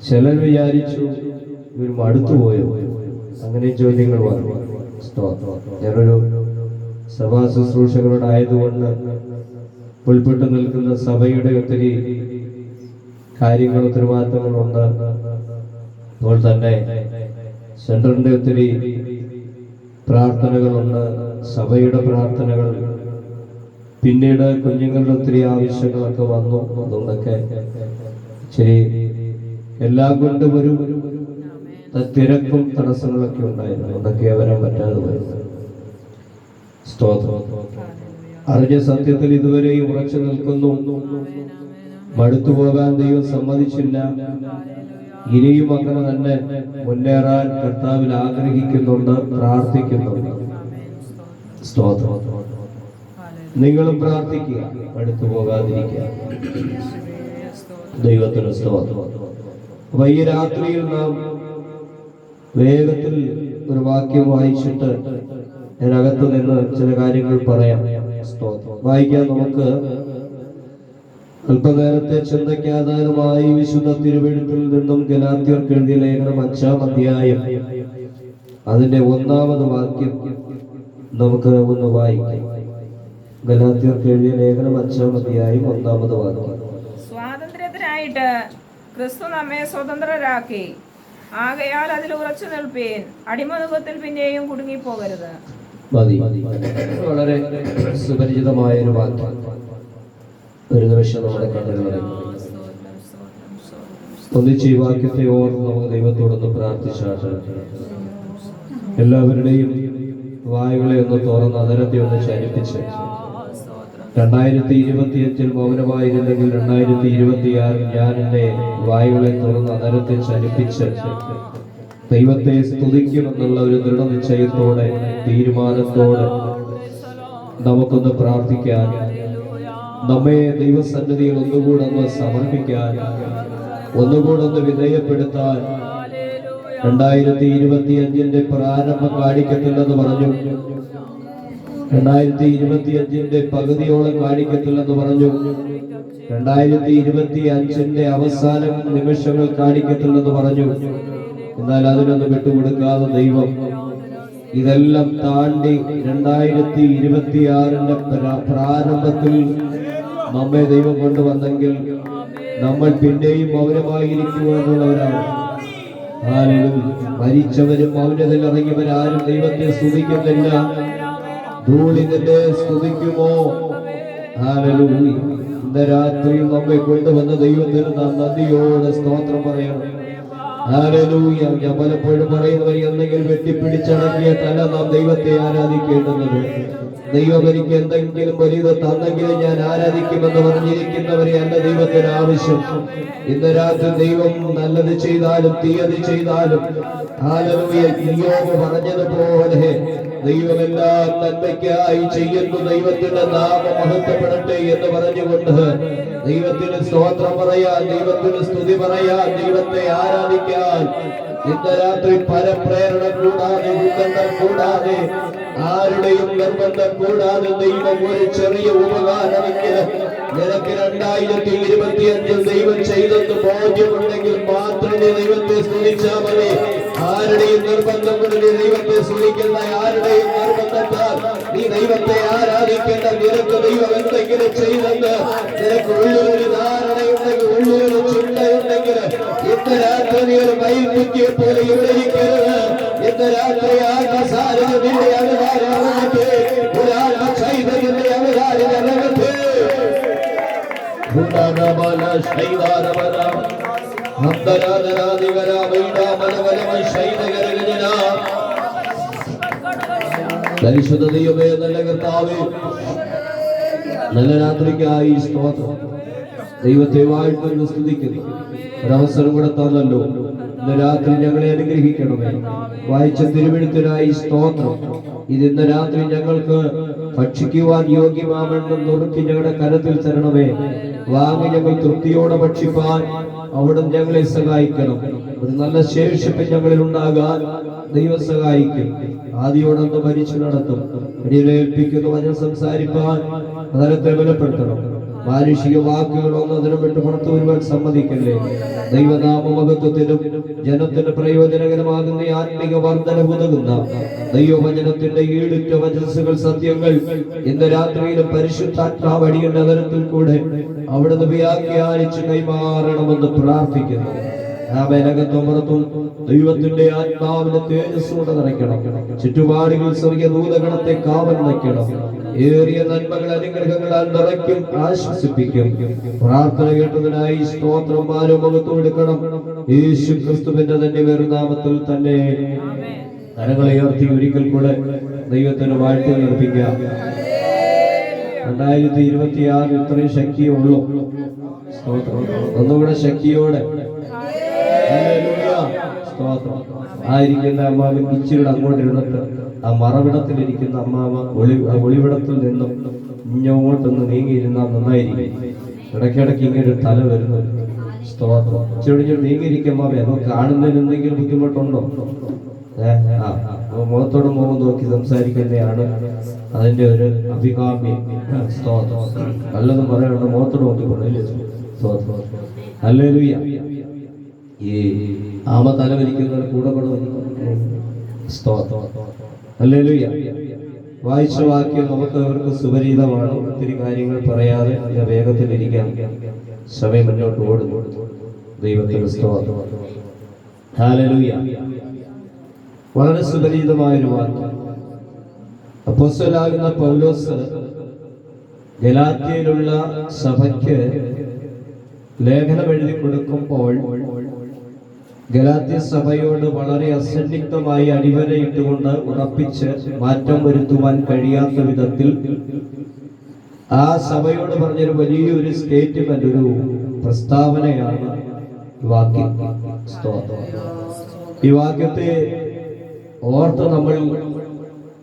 S3: ചിലർ വിചാരിച്ചു ഇവർ മടുത്തുപോയോ, അങ്ങനെ ചോദ്യങ്ങൾ വന്നു. ഞാനൊരു സഭാ ശുശ്രൂഷകളുടെ ആയതുകൊണ്ട് ഉൾപ്പെട്ടു നിൽക്കുന്ന സഭയുടെ ഒത്തിരി കാര്യങ്ങൾ, ഉത്തരവാദിത്തങ്ങളുണ്ട്. അപ്പോൾ തന്നെ സെന്ററിന്റെ ഒത്തിരി പ്രാർത്ഥനകളുണ്ട്, സഭയുടെ പ്രാർത്ഥനകൾ, പിന്നീട് കുഞ്ഞുങ്ങളുടെ ഒത്തിരി ആവശ്യങ്ങളൊക്കെ വന്നു. അതുകൊണ്ടൊക്കെ ശരി എല്ലാം കൊണ്ടും ഒരു തിരക്കും തടസ്സങ്ങളൊക്കെ ഉണ്ടായിരുന്നു. അതൊക്കെ വരാൻ പറ്റാതെ വരുന്നു. സ്തോത്രം. അറിഞ്ഞ സത്യത്തിൽ ഇതുവരെയും ഉറച്ചു നിൽക്കുന്നു. മടുത്തു പോകാൻ ദൈവം സമ്മതിച്ചില്ല. ഇനിയും അങ്ങനെ തന്നെ മുന്നേറാൻ കർത്താവിൽ ആഗ്രഹിക്കുന്നുണ്ട്, പ്രാർത്ഥിക്കുന്നുണ്ട്. സ്തോത്രം. നിങ്ങളും പ്രാർത്ഥിക്കുക, മടുത്തു പോകാതിരിക്കുക. ദൈവത്തിന് സ്തോത്രം. അപ്പൊ ഈ രാത്രിയിൽ നാം വേഗത്തിൽ ഒരു വാക്യം വായിച്ചിട്ട് അതിനകത്ത് നിന്ന് ചില കാര്യങ്ങൾ പറയാം. സ്തോത്രം. വായിക്കാൻ നമുക്ക് അല്പനേരത്തെ ചിന്തയ്ക്ക് ആധാരമായി വിശുദ്ധ തിരുവെഴുത്തിൽ നിന്നും ഗലാത്യർക്ക് എഴുതിയ ലേഖനം 5-ാം അധ്യായം അതിന്റെ 1-ാമത് വാക്യം നമുക്ക് ഒന്ന് വായിക്കാം. ഗലാത്യർക്ക് എഴുതിയ ലേഖനം 5-ാം അധ്യായം 1-ാമത് വാക്യം.
S4: സ്വാതന്ത്ര്യത്തിനായിട്ട് ക്രിസ്തു നമ്മെ സ്വതന്ത്രരാക്കി, ആകയാൽ അതിൽ ഉറച്ചു നിൽപ്പീൻ, അടിമനുഭവത്തിൽ പിന്നെയും കുടുങ്ങിപ്പോകരുത്.
S3: മതി. വളരെ സുപരിചിതമായ ഒരു വാക്യം. ഒരു നിമിഷം നമ്മുടെ കണ്ണുകളെ ഒന്നിച്ച് ഈ വാക്യത്തെ ഓർത്ത് നമുക്ക് ദൈവത്തോടൊന്ന് പ്രാർത്ഥിച്ചാട്ട് എല്ലാവരുടെയും വായുകളെ ഒന്ന് തുറന്ന് അതരത്തെ ഒന്ന് ചലിപ്പിച്ച് 2025 മൗനമായിരുന്നെങ്കിൽ 2026 ഞാൻ എന്റെ വായുകളെ തുറന്ന് അതരത്തെ ചലിപ്പിച്ച് ദൈവത്തെ സ്തുതിക്കുമെന്നുള്ള ഒരു ദൃഢനിശ്ചയത്തോടെ, തീരുമാനത്തോടെ നമുക്കൊന്ന് പ്രാർത്ഥിക്കാൻ, നമ്മെ ദൈവസന്നിധിയിൽ ഒന്നുകൂടെ ഒന്ന് സമർപ്പിക്കാൻ, ഒന്നുകൂടെ ഒന്ന് വിധേയപ്പെടുത്താൻ. 2025 പ്രാരംഭം കാണിക്കത്തില്ലെന്ന് പറഞ്ഞു. 2025 പകുതിയോളം കാണിക്കത്തില്ലെന്ന് പറഞ്ഞു. 2025 അവസാന നിമിഷങ്ങൾ കാണിക്കത്തില്ലെന്ന് പറഞ്ഞു. എന്നാൽ അതിനൊന്നും വിട്ടുകൊടുക്കാതെ ദൈവം ഇതെല്ലാം താണ്ടി 2026 പ്രാരംഭത്തിൽ നമ്മെ ദൈവം കൊണ്ടുവന്നെങ്കിൽ നമ്മൾ പിന്നെയും മൗനമായിരിക്കുവാനുള്ളവരാണ്. മരിച്ചവരും മൗനത്തിൽ ഇറങ്ങിയവരാരും ദൈവത്തെ സ്തുതിക്കുന്നില്ല. ധൂളി നിന്നെ സ്തുതിക്കുമോ? ഹല്ലേലൂയ. ഇന്ന് രാത്രിയിൽ നമ്മെ കൊണ്ടുവന്ന ദൈവത്തിന് നാം നന്ദിയോടെ സ്തോത്രം പറയണം. ഹല്ലേലൂയ. ഞാൻ പലപ്പോഴും പറയുന്നവർ എന്തെങ്കിലും വെട്ടിപ്പിടിച്ചടക്കിയിട്ടല്ല നാം ദൈവത്തെ ആരാധിക്കേണ്ടുന്നത്. ദൈവം എനിക്ക് എന്തെങ്കിലും വലിയത് തന്നെങ്കിലും ഞാൻ ആരാധിക്കുമെന്ന് പറഞ്ഞിരിക്കുന്നവരെ അല്ല ദൈവത്തിന് ആവശ്യം. ഇന്ന് രാത്രി ദൈവം നല്ലത് ചെയ്താലും തീയത് ചെയ്താലും ഹല്ലേലൂയ ഇയ്യോബ് പറഞ്ഞതുപോലെ ദൈവമെല്ലാം നന്മയ്ക്കായി ചെയ്യുന്നു, ദൈവത്തിന്റെ നാമം മഹത്വപ്പെടട്ടെ എന്ന് പറഞ്ഞുകൊണ്ട് ദൈവത്തിന് സ്തോത്രം പറയാൻ, ദൈവത്തിന് സ്തുതി പറയാൻ, ദൈവത്തെ ആരാധിക്കാൻ ഇന്ന് രാത്രി പരപ്രേരണ കൂടാതെ, ഉത്കണ്ഠം കൂടാതെ, ആരുടെയും നിർബന്ധം കൂടാതെ ദൈവം ഒരു ചെറിയ ഉപകാരമെങ്കിലും നിനക്ക് 2025 ദൈവം ചെയ്തെന്ന് ബോധ്യമുണ്ടെങ്കിൽ മാത്രമേ ദൈവത്തെ സ്തുതിച്ചാൽ മതി. ആരുടെയും നിർബന്ധം കൊണ്ട് നീ ദൈവത്തെ സ്തുതിക്കുന്ന, ആരുടെയും നിർബന്ധത്താൽ നീ ദൈവത്തെ ആരാധിക്കേണ്ട. നിനക്ക് ദൈവം എന്തെങ്കിലും ചെയ്തെന്ന് നിനക്ക് ഉള്ളിലൊരു ധാരണയുണ്ടെങ്കിൽ, ഉള്ളിലൊരു ചിന്തയുണ്ടെങ്കിൽ ഇന്ന് രാത്രി നീ ഒരു മയിൽക്കുറ്റിയെ പോലെ ഇവിടെ ഇരിക്കരുത്. ഇന്ന് രാത്രി ആത്മസാരത നിന്റെ അനുകാരം ഇറങ്ങട്ടെ, ഒരു ആത്മചൈതന്യന്റെ അനുകാരം ഇറങ്ങട്ടെ. പരിശുദ്ധ ദൈവമേ, നല്ല കർത്താവേ, നല്ല രാത്രിക്കായി സ്തോത്രം. ദൈവത്തെ വാഴ്ത്തുന്നു, സ്തുതിക്കുന്നു. ഒരവസരം കൂടെ തന്നല്ലോ. ഇന്ന് രാത്രി ഞങ്ങളെ അനുഗ്രഹിക്കണമേ. വായിച്ച തിരുവെഴുത്തിനായി സ്തോത്രം. ഇത് ഇന്ന് രാത്രി ഞങ്ങൾക്ക് ഭക്ഷിക്കുവാൻ യോഗ്യമാവെന്നും നുറുക്കി ഞങ്ങളുടെ കരത്തിൽ തരണമേ. വാങ്ങി ഞങ്ങൾ തൃപ്തിയോടെ ഭക്ഷിപ്പാൻ അവിടുന്ന് ഞങ്ങളെ സഹായിക്കണം. ഒരു നല്ല ശേഷിപ്പ് ഞങ്ങളിൽ ഉണ്ടാകാൻ ദൈവം സഹായിക്കും. ആദിയോടൊന്ന് മരിച്ചു നടത്തും. ഏൽപ്പിക്കുന്ന വചനം സംസാരിപ്പാൻ അതരത്തെ ബലപ്പെടുത്തണം. മാനുഷിക വാക്കുകളൊന്നും അതിനെ വിട്ട് പുറത്തു വരുവാൻ സമ്മതിക്കല്ലേ. ദൈവനാമമഹത്വത്തിനും ജനത്തിന് പ്രയോജനകരമാകുന്ന ആത്മിക വർധന ഉതകുന്ന ദൈവവചനത്തിന്റെ ഈടുറ്റ വചനസുകൾ, സത്യങ്ങൾ ഇന്ന് രാത്രിയിലും പരിശുദ്ധാത്മാവ് അടിയുടെ അതരത്തിൽ കൂടെ അവിടുന്ന് വ്യാഖ്യാനിച്ച് കൈമാറണമെന്ന് പ്രാർത്ഥിക്കുന്നു. നാമേനകത്തും പുറത്തും ദൈവത്തിന്റെ ആത്മാവിന്റെ തേജസ്സോടെ നിറയ്ക്കണം. ചുറ്റുപാടുകൾ സ്വർഗീയ ദൂതഗണത്തെ കാവൽ നയിക്കണം. ഏറിയ നന്മകൾ അനുഗ്രഹങ്ങളാൽ നിറയ്ക്കും, ആശ്വസിപ്പിക്കും. പ്രാർത്ഥന കേട്ടതിനായി സ്തോത്രം ആരോഗ്യത്തോടെ എടുക്കണം. യേശു ക്രിസ്തുവിന്റെ തന്നെ നാമത്തിൽ തന്നെ കരങ്ങളെ ഉയർത്തി ഒരിക്കൽ കൂടെ ദൈവത്തിന് വാഴ്ത്തി നിർപ്പിക്കാം. 2026 ഇത്രയും ശക്തിയുള്ളൂ. സ്തോത്രം. ഒന്നുകൂടെ ശക്തിയോടെ ആയിരിക്കുന്ന അമ്മാവൻ ഇച്ചിരിയുടെ അങ്ങോട്ട് ഇരുന്നിട്ട് ആ മറവിടത്തിലിരിക്കുന്ന അമ്മാവ ഒളിവിടത്തിൽ നിന്നും ഇങ്ങോട്ടൊന്ന് നീങ്ങിയിരുന്നാൽ നന്നായിരിക്കും. ഇടയ്ക്കിടയ്ക്ക് ഇങ്ങനെ ഒരു തല വരുന്നത്. സ്തോത്രം. ഇച്ചിരി നീങ്ങിയിരിക്കുമ്പോ അത് കാണുന്നതിന് എന്തെങ്കിലും ബുദ്ധിമുട്ടുണ്ടോ? മുഖത്തോട് മുഖം നോക്കി സംസാരിക്കുന്നതാണ് അതിന്റെ ഒരു അഭികാമ്യം. സ്തോത്രം. നല്ലതും പറയണ്ട, മുഖത്തോട് നോക്കിക്കൊണ്ടല്ലേ. സ്തോത്രം. ഹല്ലേലൂയ. ഈ ആമ തലവലിക്കുന്നവർ കൂടെ ഹല്ലേലൂയ. വായിച്ച വാക്യം നമുക്ക് അവർക്ക് സുപരിചിതമാണ്. ഒത്തിരി കാര്യങ്ങൾ പറയാതെ വേഗത്തിലിരിക്കാം. സമയം മുന്നോട്ട് ഓടുന്നു. ദൈവത്തിന് സ്തോത്രം. ഹല്ലേലൂയ. വളരെ സുപരിചിതമായൊരു വാക്യം. അപ്പോസ്തലനാകുന്ന പൗലോസ് ഗലാത്യയിലുള്ള സഭയ്ക്ക് ലേഖനം എഴുതി കൊടുക്കുമ്പോൾ ഗലാത്യ സഭയോട് വളരെ അസന്നിഗ്ധമായി അടിവരയിട്ടുകൊണ്ട് ഉറപ്പിച്ച് മാറ്റം വരുത്തുവാൻ കഴിയാത്ത വിധത്തിൽ ആ സഭയോട് പറഞ്ഞൊരു വലിയൊരു സ്റ്റേറ്റ്മെന്റ്, ഒരു പ്രസ്താവനയാണ് വാക്യം. ഈ വാക്യത്തെ ഓർത്ത് നമ്മൾ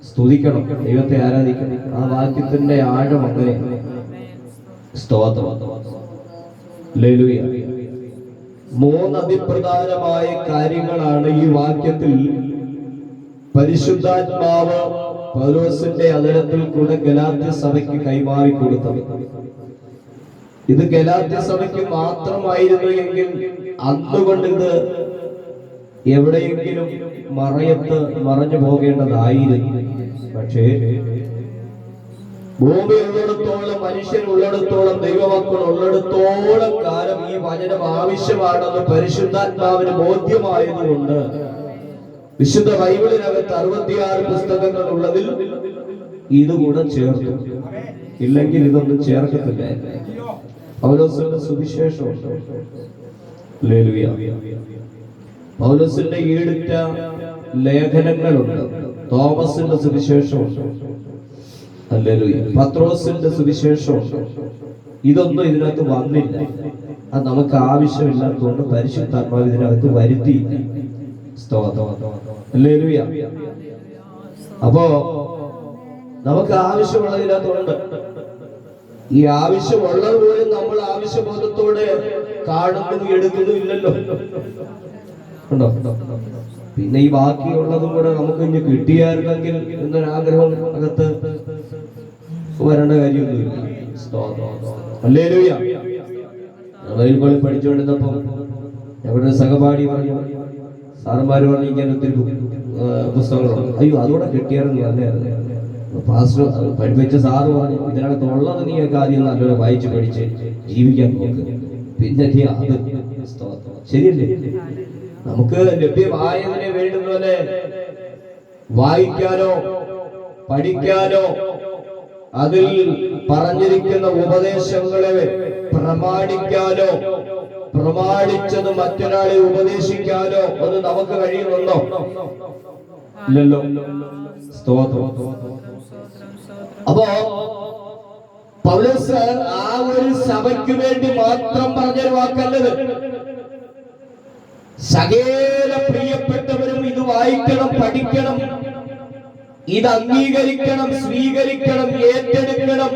S3: സ്തുതിക്കണം, ദൈവത്തെ ആരാധിക്കണം. ആ വാക്യത്തിന്റെ ആഴം അങ്ങനെ. സ്തോത്രം. ഹല്ലേലൂയ. 3 അതിപ്രധാനമായ കാര്യങ്ങളാണ് ഈ വാക്യത്തിൽ പരിശുദ്ധാത്മാവ് പൗലോസിന്റെ അതിരത്തിൽ കൂടെ ഗലാത്യ സഭയ്ക്ക് കൈമാറി കൊടുത്തത്. ഇത് ഗലാത്യ സഭയ്ക്ക് മാത്രമായിരുന്നു എങ്കിൽ അന്നുകൊണ്ട് ഇത് എവിടെയെങ്കിലും മറഞ്ഞു പോകേണ്ടതായിരുന്നു. പക്ഷേ ഭൂമി ഉള്ളിടത്തോളം, മനുഷ്യനുള്ളിടത്തോളം, ദൈവമക്കൾ ഉള്ളിടത്തോളം കാലം ഈ വചനം ആവശ്യമാണെന്ന് പരിശുദ്ധാത്മാവിന് ബോധ്യമായതുകൊണ്ട് വിശുദ്ധ ബൈബിളിനകത്ത് 66 പുസ്തകങ്ങൾ ഉള്ളതിൽ ഇതുകൂടെ ചേർത്തു. ഇല്ലെങ്കിൽ ഇതൊന്നും ചേർക്കത്തില്ല. പൗലോസിന്റെ സുവിശേഷം, ഹല്ലേലൂയ. പൗലോസിന്റെ ഈടുറ്റ ലേഖനങ്ങളുണ്ട്. തോമസിന്റെ സുവിശേഷമുണ്ട്, ഹല്ലേലൂയ. പത്രോസിന്റെ സുവിശേഷമുണ്ട്. ഇതൊന്നും ഇതിനകത്ത് വന്നില്ല. അത് നമുക്ക് ആവശ്യമില്ലാത്തതുകൊണ്ട് പരിശുദ്ധാത്മാവ് ഇതിനകത്ത് വരുത്തിയില്ല. സ്തോത്രം, ഹല്ലേലൂയ. അപ്പോ നമുക്ക് ആവശ്യമുള്ളതിനകത്തുണ്ട്. ഈ ആവശ്യമുള്ളത് പോലും നമ്മൾ ആവശ്യബോധത്തോടെ കാണുന്നു, എടുക്കുന്നു ഇല്ലല്ലോ. ഉണ്ടോ? പിന്നെ ഈ ബാക്കിയുള്ളതും കൂടെ നമുക്ക് ഇനി കിട്ടിയായിരുന്നെങ്കിൽ എന്നൊരാഗ്രഹം അകത്ത് വരേണ്ട കാര്യമൊന്നുമില്ല. ഹല്ലേലൂയ. ബൈബിളിൽ പഠിച്ചുകൊണ്ടിരുന്നപ്പോ ഞങ്ങളുടെ സഹപാഠി പറഞ്ഞു, സാറന്മാര് പറഞ്ഞു ഇങ്ങനെ ഒത്തിരി പുസ്തകങ്ങളുണ്ട്. അയ്യോ, അതുകൂടെ കിട്ടിയായിരുന്നു നല്ലതായിരുന്നു. പാസ്റ്റർ പഠിപ്പിച്ച സാറ് പറഞ്ഞു, ഇതിനകത്ത് ഉള്ളത് നീയൊക്കെ ആദ്യം നല്ലപോലെ വായിച്ച് പഠിച്ച് ജീവിക്കാൻ നോക്ക്, പിന്നെ നീ അത്. ശരിയല്ലേ? നമുക്ക് ലഭ്യമായതിനെ വേണ്ടുന്ന പോലെ വായിക്കാനോ പഠിക്കാനോ അതിൽ പറഞ്ഞിരിക്കുന്ന ഉപദേശങ്ങളെ പ്രമാണിക്കാനോ പ്രമാണിച്ചത് മറ്റൊരാളെ ഉപദേശിക്കാനോ അത് നമുക്ക് കഴിയുന്നുണ്ടോ? ഇല്ലല്ലോ. സ്തോത്രം. അപ്പോ പൗലോസ് ആ ഒരു സഭയ്ക്ക് വേണ്ടി മാത്രം പറഞ്ഞൊരു വാക്കല്ലത്. സകല പ്രിയപ്പെട്ടവരും ഇത് വായിക്കണം, പഠിക്കണം, ഇത് അംഗീകരിക്കണം, സ്വീകരിക്കണം, ഏറ്റെടുക്കണം,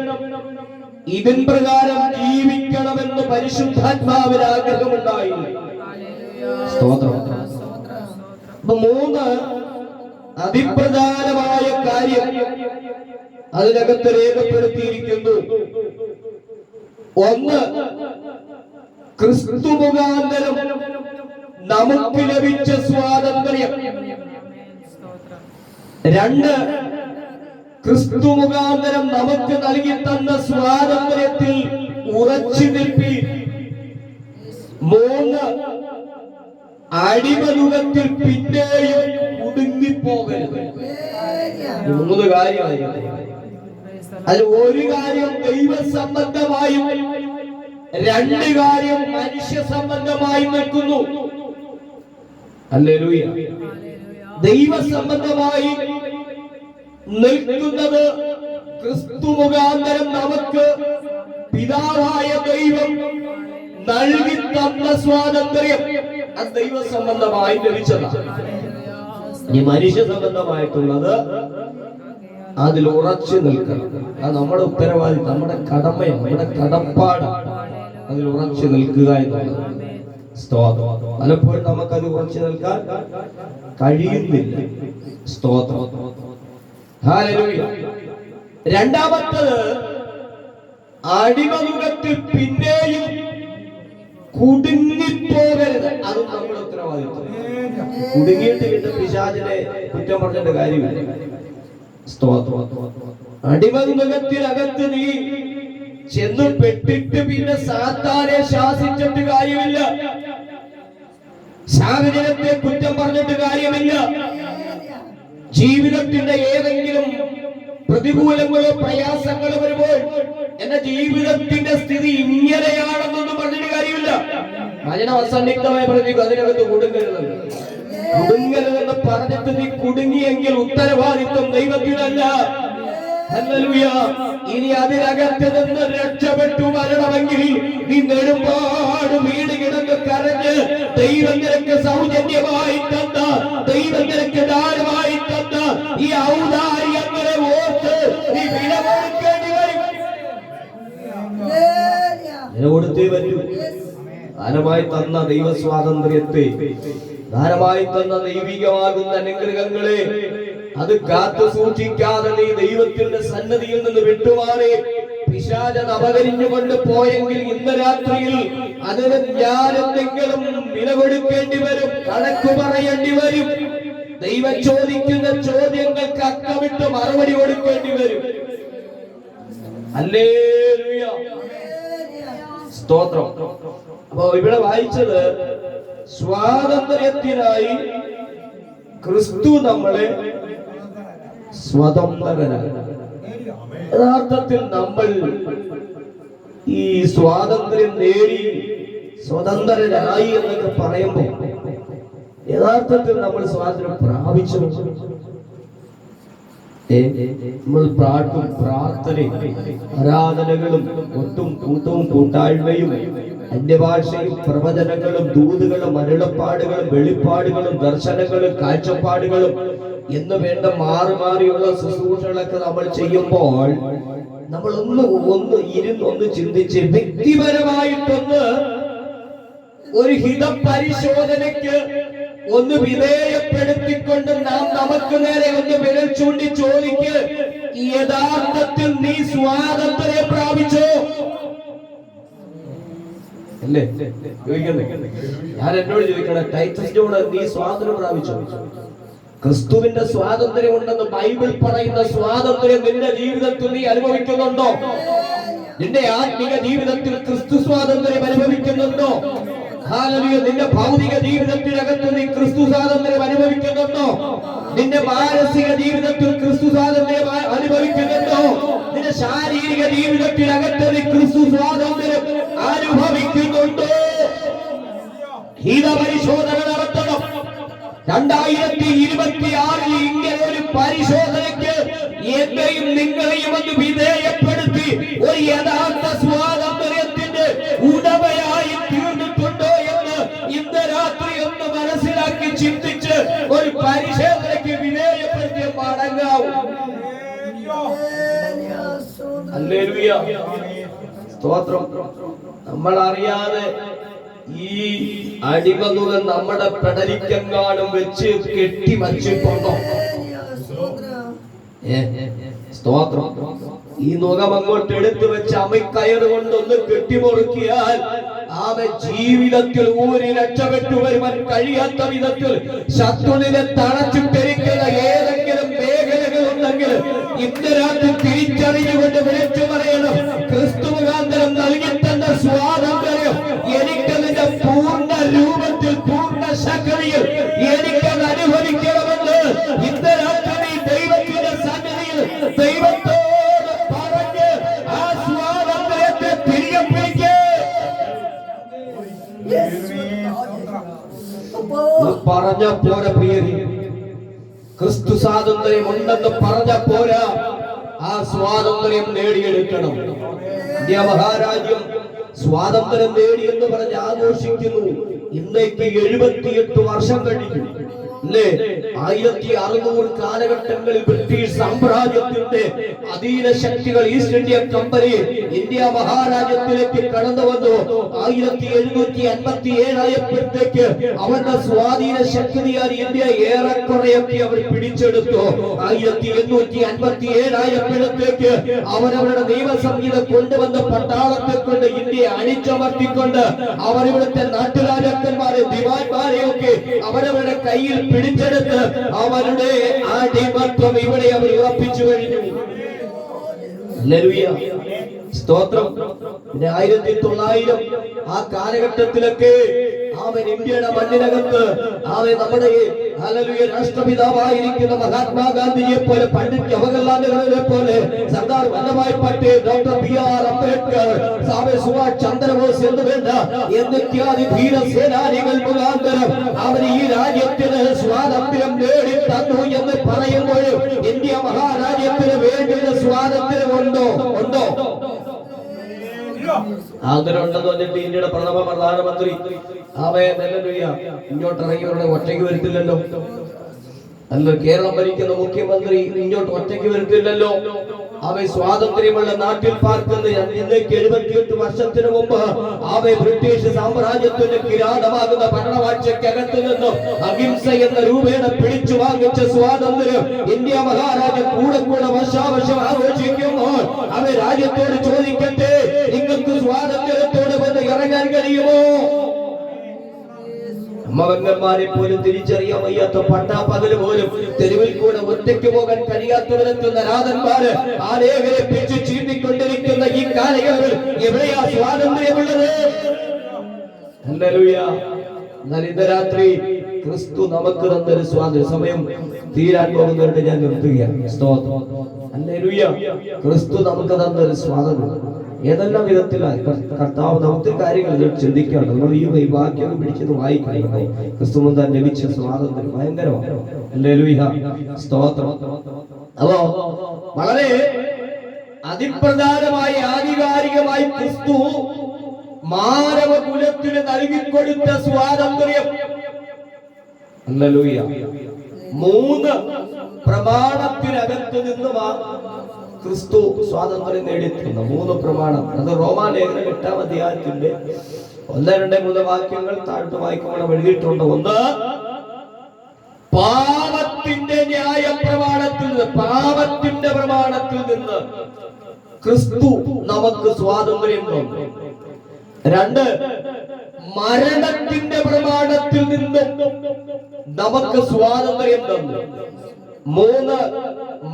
S3: ഇതിൻ പ്രകാരം ജീവിക്കണമെന്ന് പരിശുദ്ധാത്മാവിന് ആഗ്രഹമുണ്ടായി. സ്തോത്രം. അപ്പൊ 3 അതിപ്രധാനമായ കാര്യം അതിനകത്ത് രേഖപ്പെടുത്തിയിരിക്കുന്നു. 1, ക്രിസ്തു മുഖാന്തരം നമുക്ക് ലഭിച്ച സ്വാതന്ത്ര്യം. 2, ക്രിസ്തു മുഖാന്തരം നമുക്ക് നൽകി തന്ന സ്വാതന്ത്ര്യത്തിൽ ഉറച്ചു നിൽപ്പി. 3, അടിമനുഖത്തിൽ പിന്നെയും കുടുങ്ങിപ്പോകരുത്. 3 കാര്യമായിരുന്നു. അതിൽ ഒരു കാര്യം ദൈവസംബന്ധമായും 2 കാര്യം മനുഷ്യ സംബന്ധമായി നിൽക്കുന്നു. ഹല്ലേലൂയ. ദൈവസംബന്ധമായി നിൽക്കുന്നത് ക്രിസ്തു മുഖാന്തരം നമുക്ക് പിതാവായ ദൈവം നൽകി തന്ന സ്വാതന്ത്ര്യം. അത് ദൈവസംബന്ധമായി ലഭിച്ചതാണ്. ഈ മനുഷ്യ സംബന്ധമായിട്ടുള്ളത് അതിൽ ഉറച്ചു നിൽക്കണം. അത് നമ്മുടെ ഉത്തരവാദിത്വം, നമ്മുടെ കടമയാണ്, നമ്മുടെ കടപ്പാട് അതിൽ ഉറച്ചു നിൽക്കുക എന്നുള്ളത്. സ്തോത്രം. പലപ്പോഴും നമുക്കത് ഉറച്ചു നിൽക്കാൻ കഴിയുന്നില്ല. സ്തോത്രം. ഹല്ലേലൂയ. 2ാമത്തത്, അടിമനുഖത്തിൽ പിന്നെയും കുടുങ്ങിപ്പോകരുത്. അതും നമ്മുടെ ഉത്തരവാദിത്വം. കുടുങ്ങിയിട്ട് വീണ്ടും പിശാചിനെ കുറ്റം പറഞ്ഞിട്ട് കാര്യമില്ല. സ്തോത്രം. അടിമനുഖത്തിനകത്ത് നീ ചെന്ന് പെട്ടിട്ട് പിന്നെ സാത്താനെ ശാസിച്ചിട്ട് കാര്യമില്ല, സാഹചര്യത്തെ കുറ്റം പറഞ്ഞിട്ട് കാര്യമില്ല. ജീവിതത്തിന്റെ ഏതെങ്കിലും പ്രതികൂലങ്ങളോ പ്രയാസങ്ങളോ വരുമ്പോൾ എന്റെ ജീവിതത്തിന്റെ സ്ഥിതി ഇങ്ങനെയാണെന്നൊന്നും പറഞ്ഞിട്ട് കാര്യമില്ല. വചനം അസന്നിഗ്ധമായി പറഞ്ഞു അതിനകത്ത് കുടുങ്ങരുതെന്ന്. കുടുങ്ങരുതെന്ന് പറഞ്ഞിട്ട് നീ കുടുങ്ങിയെങ്കിൽ ഉത്തരവാദിത്വം ദൈവത്തിനല്ല. ഹല്ലേലൂയ. ഇനി അതിനകത്ത് നിന്ന് രക്ഷപ്പെട്ടു വരണമെങ്കിൽ നീ നെടുമ്പാട് വീട് കിടന്ന് കരഞ്ഞ് ദൈവം നിനക്ക് സൗജന്യമായി തന്ന, ദൈവം നിനക്ക് ദാനമായി തന്ന ഈ ഔദാര്യങ്ങളെ ഓർത്ത് നീ വില കൊടുക്കേണ്ടി വരും. വില കൊടുത്തേ വരൂ. ദാനമായി തന്ന ദൈവ സ്വാതന്ത്ര്യത്തെ, ദാനമായി തന്ന ദൈവികമാകുന്ന അനുഗ്രഹങ്ങളെ അത് കാത്തു സൂക്ഷിക്കാതെ നീ ദൈവത്തിന്റെ സന്നദ്ധിയിൽ നിന്ന് വിട്ടുമാറി പിശാചൻ അപകരിഞ്ഞുകൊണ്ട് പോയെങ്കിൽ ഇന്ന് രാത്രിയിൽ അതിന് ഞാൻ എന്തെങ്കിലും വില കൊടുക്കേണ്ടി വരും, കണക്ക് പറയേണ്ടി വരും. ദൈവം ചോദിക്കുന്ന ചോദ്യങ്ങൾക്ക് അക്കമിട്ട് മറുപടി കൊടുക്കേണ്ടി വരും. ഹല്ലേലൂയ, സ്തോത്രം. അപ്പൊ ഇവിടെ വായിച്ചത് സ്വാതന്ത്ര്യത്തിനായി ക്രിസ്തു നമ്മളെ സ്വതന്ത്രരായി. യഥാർത്ഥത്തിൽ നമ്മൾ ഈ സ്വാതന്ത്ര്യം നേടി സ്വതന്ത്രരായി എന്നൊക്കെ പറയുമ്പോൾ യഥാർത്ഥത്തിൽ നമ്മൾ സ്വാതന്ത്ര്യം പ്രാപിച്ചു. നമ്മൾ പാട്ടും പ്രാർത്ഥനയും ആരാധനകളും ഒട്ടും കൂട്ടവും കൂട്ടായ്മയും അന്യഭാഷയും പ്രവചനങ്ങളും ദൂതുകളും അരുളപ്പാടുകളും വെളിപ്പാടുകളും ദർശനങ്ങളും കാഴ്ചപ്പാടുകളും എന്ന് വേണ്ട മാറി മാറിയുള്ള ശുശ്രൂഷകളൊക്കെ നമ്മൾ ചെയ്യുമ്പോൾ നമ്മൾ ഇരുന്നൊന്ന് ചിന്തിച്ച് വ്യക്തിപരമായിട്ടൊന്ന് ഒരു ഹിതപരിശോധനയ്ക്ക് ഒന്ന് വിധേയപ്പെടുത്തിക്കൊണ്ട് നാം നമുക്ക് നേരെ ഒന്ന് വിരൽ ചൂണ്ടി ചോദിക്ക്, യഥാർത്ഥത്തിൽ നീ സ്വാതന്ത്ര്യം പ്രാപിച്ചോ? അല്ലേ ചോദിക്കുന്നേ? ഞാൻ എന്നോട് ചോദിക്കണേ, ടൈറ്റസിനോട് നീ സ്വാതന്ത്ര്യം പ്രാപിച്ചോ? ക്രിസ്തുവിന്റെ സ്വാതന്ത്ര്യം ഉണ്ടെന്ന് ബൈബിൾ പറയുന്ന സ്വാതന്ത്ര്യം നിന്റെ ജീവിതത്തിൽ നീ അനുഭവിക്കുന്നുണ്ടോ? നിന്റെ ആത്മീക ജീവിതത്തിൽ ക്രിസ്തു സ്വാതന്ത്ര്യം അനുഭവിക്കുന്നുണ്ടോ? നിന്റെ ഭൗതിക ജീവിതത്തിനകത്ത് നീ ക്രിസ്തു സ്വാതന്ത്ര്യം അനുഭവിക്കുന്നുണ്ടോ? നിന്റെ മാനസിക ജീവിതത്തിൽ ക്രിസ്തു സ്വാതന്ത്ര്യം അനുഭവിക്കുന്നുണ്ടോ? നിന്റെ ശാരീരിക ജീവിതത്തിനകത്ത് നീ ക്രിസ്തു സ്വാതന്ത്ര്യം അനുഭവിക്കുന്നുണ്ടോ? ഹിതപരിശോധന നടത്തണം. 2026 ഇങ്ങനെ ഒരു പരിശോധനയ്ക്ക് എന്നെയും നിങ്ങളെയും ഒന്ന് വിധേയപ്പെടുത്തി ഒരു യഥാർത്ഥ സ്വാതന്ത്ര്യത്തിന്റെ ഉടമയായി തീർന്നിട്ടുണ്ടോ എന്ന് ഇന്ന് രാത്രി ഒന്ന് മനസ്സിലാക്കി ചിന്തിച്ച് ഒരു പരിശോധനയ്ക്ക് വിധേയപ്പെടുത്തി മടങ്ങാവും. ഹല്ലേലൂയ, സ്തോത്രം. നമ്മൾ അറിയാതെ ഈ അടിമനുകൾ നമ്മുടെ പെടലിക്കെങ്ങാനും വെച്ച് കെട്ടി വച്ചിട്ടുണ്ടോ? സ്തോത്രം. ഈ നുകം അങ്ങോട്ട് എടുത്തു വെച്ച് അമ്മക്കയറ് കൊണ്ടൊന്ന് കെട്ടിമുറുക്കിയാൽ അവൻ ജീവിതത്തിൽ ഊരി രക്ഷപ്പെട്ടു വരുവാൻ കഴിയാത്ത വിധത്തിൽ ശത്രുവിനെ തളച്ചിട്ടിരിക്കുന്ന ഏതെങ്കിലും മേഖലകൾ ഉണ്ടെങ്കിൽ ഇന്ന് രാത്രി തിരിച്ചറിഞ്ഞുകൊണ്ട് വിളിച്ചു പറയണം, ക്രിസ്തു മുഖാന്തരം നൽകി തന്ന സ്വാതന്ത്ര്യം എനിക്ക് നിന്റെ പൂർണ്ണ രൂപത്തിൽ പൂർണ്ണ ശക്തിയിൽ എനിക്കത് അനുഭവിക്കണമെന്ന് ഇന്ന് രാത്രി ദൈവത്തിന്റെ സന്നിധിയിൽ ദൈവത്തോട് പറഞ്ഞ് ആ സ്വാതന്ത്ര്യത്തെ തിരികെ പിടിക്കേ. പറഞ്ഞ പോരാ പ്രിയരി, ക്രിസ്തു സ്വാതന്ത്ര്യം ഉണ്ടെന്ന് പറഞ്ഞ പോരാ, ആ സ്വാതന്ത്ര്യം നേടിയെടുക്കണം. ഇന്ത്യ മഹാരാജ്യം സ്വാതന്ത്ര്യം നേടി എന്ന് പറഞ്ഞ് ആഘോഷിക്കുന്നു. ഇന്നേക്ക് 78 വർഷം കഴിഞ്ഞു അല്ലേ? 1600 കാലഘട്ടങ്ങളിൽ ബ്രിട്ടീഷ് സാമ്രാജ്യത്തിന്റെ അധീന ശക്തികൾ ഈസ്റ്റ് ഇന്ത്യ കമ്പനി ഇന്ത്യ മഹാരാജ്യത്തിലേക്ക് കടന്നു വന്നു. 1757 ആയപ്പോഴത്തേക്ക് അവരുടെ സ്വാധീന ശക്തിയാൽ ഇന്ത്യ ഏറെക്കുറെയൊക്കെ അവർ പിടിച്ചെടുത്തു. 1857 ആയപ്പോഴത്തേക്ക് അവരവരുടെ നിയമസംഹിത കൊണ്ടുവന്ന് പട്ടാളത്തെ കൊണ്ട് ഇന്ത്യയെ അണിച്ചമർത്തിക്കൊണ്ട് അവരിവിടുത്തെ നാട്ടുരാജാക്കന്മാരെ ദിവാൻമാരെയൊക്കെ അവരവരുടെ കയ്യിൽ പിടിച്ചെടുത്ത് അവരുടെ അടിമത്വം ഇവിടെ അവർ ഉറപ്പിച്ചു കഴിഞ്ഞു. ഹല്ലേലൂയ, സ്തോത്രം. 1900 ആ കാലഘട്ടത്തിലൊക്കെ അവൻ ഇന്ത്യയുടെ മണ്ണിനകത്ത് അവൻ നമ്മുടെ ഹല്ലേലൂയ രാഷ്ട്രപിതാവായിരിക്കുന്ന മഹാത്മാഗാന്ധിയെ പോലെ, പണ്ഡിറ്റ് ജവഹർലാൽ നെഹ്റുവിനെ പോലെ, സർദാർ വല്ലഭായ് പട്ടേൽ, ഡോക്ടർ BR അംബേദ്കർ, സുഭാഷ് ചന്ദ്രബോസ് എന്ന് വേണ്ട എന്നിത്യാദി ധീരസേനാനികൾ മുഖാന്തരം അവർ ഈ രാജ്യത്തിന് സ്വാതന്ത്ര്യം നേടി തന്നു എന്ന് പറയുമ്പോഴും ഇന്ത്യ മഹാരാജ്യത്തിന് വേണ്ടുന്ന സ്വാതന്ത്ര്യം ഉണ്ടോ? ആഗ്രഹമുണ്ടെന്ന് പറഞ്ഞിട്ട് ഇന്ത്യയുടെ പ്രഥമ പ്രധാനമന്ത്രി ഇങ്ങോട്ട് ഇറങ്ങിയവരുടെ ഒറ്റയ്ക്ക് വരുത്തില്ലല്ലോ. അല്ല, കേരളം ഭരിക്കുന്ന മുഖ്യമന്ത്രി ഇങ്ങോട്ട് ഒറ്റയ്ക്ക് വരുത്തില്ലല്ലോ. അവൻ സ്വാതന്ത്ര്യമുള്ള നാട്ടിൽ പാർക്കുന്ന ഇന്നേക്ക് 78 വർഷത്തിന് മുമ്പ് അവൻ ബ്രിട്ടീഷ് സാമ്രാജ്യത്തിന്റെ കിരാതമാകുന്ന ഭരണവാഴ്ചക്കകത്ത് നിന്നും അഹിംസ എന്ന രൂപേണ പിടിച്ചു വാങ്ങിച്ച സ്വാതന്ത്ര്യം ഇന്ത്യ മഹാരാജ്യം കൂടെ വർഷാവർഷം ആഘോഷിക്കുമ്പോൾ അവൻ രാജ്യത്തോട് ചോദിക്കട്ടെ, നിങ്ങൾക്ക് സ്വാതന്ത്ര്യത്തോട് വന്ന് ഇറങ്ങാൻ കഴിയുമോ? അമ്മവന്മാരെ പോലും തിരിച്ചറിയാൻ വയ്യാത്ത പട്ടാപ്പകല് പോലും തെരുവിൽ കൂടെ ഒറ്റയ്ക്ക് പോകാൻ കഴിയാത്തവരെത്തുന്ന നാഥന്മാര് ആലേഖരെ പിടിച്ചു ചീന്തിക്കൊണ്ടിരിക്കുന്ന ഈ കാലയളവിൽ എവിടെയാ സ്വാതന്ത്ര്യമുള്ളത്? ഹല്ലേലൂയ. എന്നാൽ ഇന്ന് രാത്രി ക്രിസ്തു നമുക്ക് തന്നൊരു സ്വാതന്ത്ര്യ സമയം തീരാൻ പോകുന്നവരുടെ ഞാൻ നിർത്തുകയാണ്. സ്തോത്രം. ഹല്ലേലൂയ. ക്രിസ്തു നമുക്ക് തന്നൊരു സ്വാതന്ത്ര്യം ഏതെല്ലാം വിധത്തിലാണ് കർത്താവ് നമുക്ക് കാര്യങ്ങൾ ചിന്തിക്കാണ്. നമ്മൾ ഈ വാക്യം പിടിച്ചത് വായിക്കണം. ക്രിസ്തു താൻ ലഭിച്ച സ്വാതന്ത്ര്യം ഭയങ്കരമാണ്. ഹല്ലേലൂയ. സ്തോത്രം. അപ്പോ വളരെ അതിപ്രധാനമായി ആധികാരികമായി ക്രിസ്തു മാനവ കുലത്തിന് നൽകിക്കൊടുത്ത സ്വാതന്ത്ര്യം. ഹല്ലേലൂയ. 3 പ്രമാണത്തിനകത്ത് നിന്നുമാണ് ക്രിസ്തു സ്വാതന്ത്ര്യം നേടിയിട്ടുള്ള 3 പ്രമാണം. അത് റോമാലേഖനം 8-ാം അധ്യായത്തിന്റെ 1, 2, 3 വാക്യങ്ങൾ താഴ്ത്തു വായിക്കുമ്പോൾ എഴുതിയിട്ടുണ്ട്. 1, പാപത്തിന്റെ ന്യായ പ്രമാണത്തിൽ നിന്ന് ക്രിസ്തു നമുക്ക് സ്വാതന്ത്ര്യം തന്നു. 2, മരണത്തിന്റെ പ്രമാണത്തിൽ നിന്നും നമുക്ക് സ്വാതന്ത്ര്യം തന്നു. 3,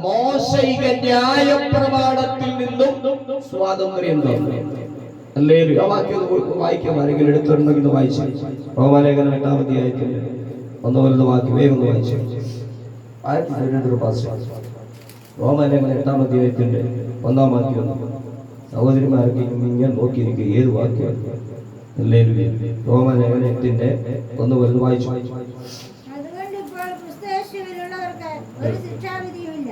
S3: മോശയിക ന്യായ പ്രമാണത്തിൽ നിന്നും സ്വാതന്ത്ര്യം തന്നു. ഹല്ലേലൂയ. ആ വാക്യം വായിക്കാം. ആരെങ്കിലും എടുത്തിട്ടുണ്ടെങ്കിൽ വായിച്ചു. റോമാലേഖനം 8-ാം അധ്യായത്തിന്റെ 1 മുതൽ വാക്യം വേഗം വായിച്ചു. റോമാലേഖനം 8-ാം അധ്യായത്തിന്റെ 1-ാം വാക്യം സഹോദരിമാർക്ക് ഇങ്ങനെ നോക്കിയിരിക്കുക ഏത് വാക്യം? ഹല്ലേലൂയ. റോമാലേഖനം 8-ന്റെ 1 മുതൽ വായിച്ചു.
S5: ഒരു ശിക്ഷാവിധിയുമില്ല.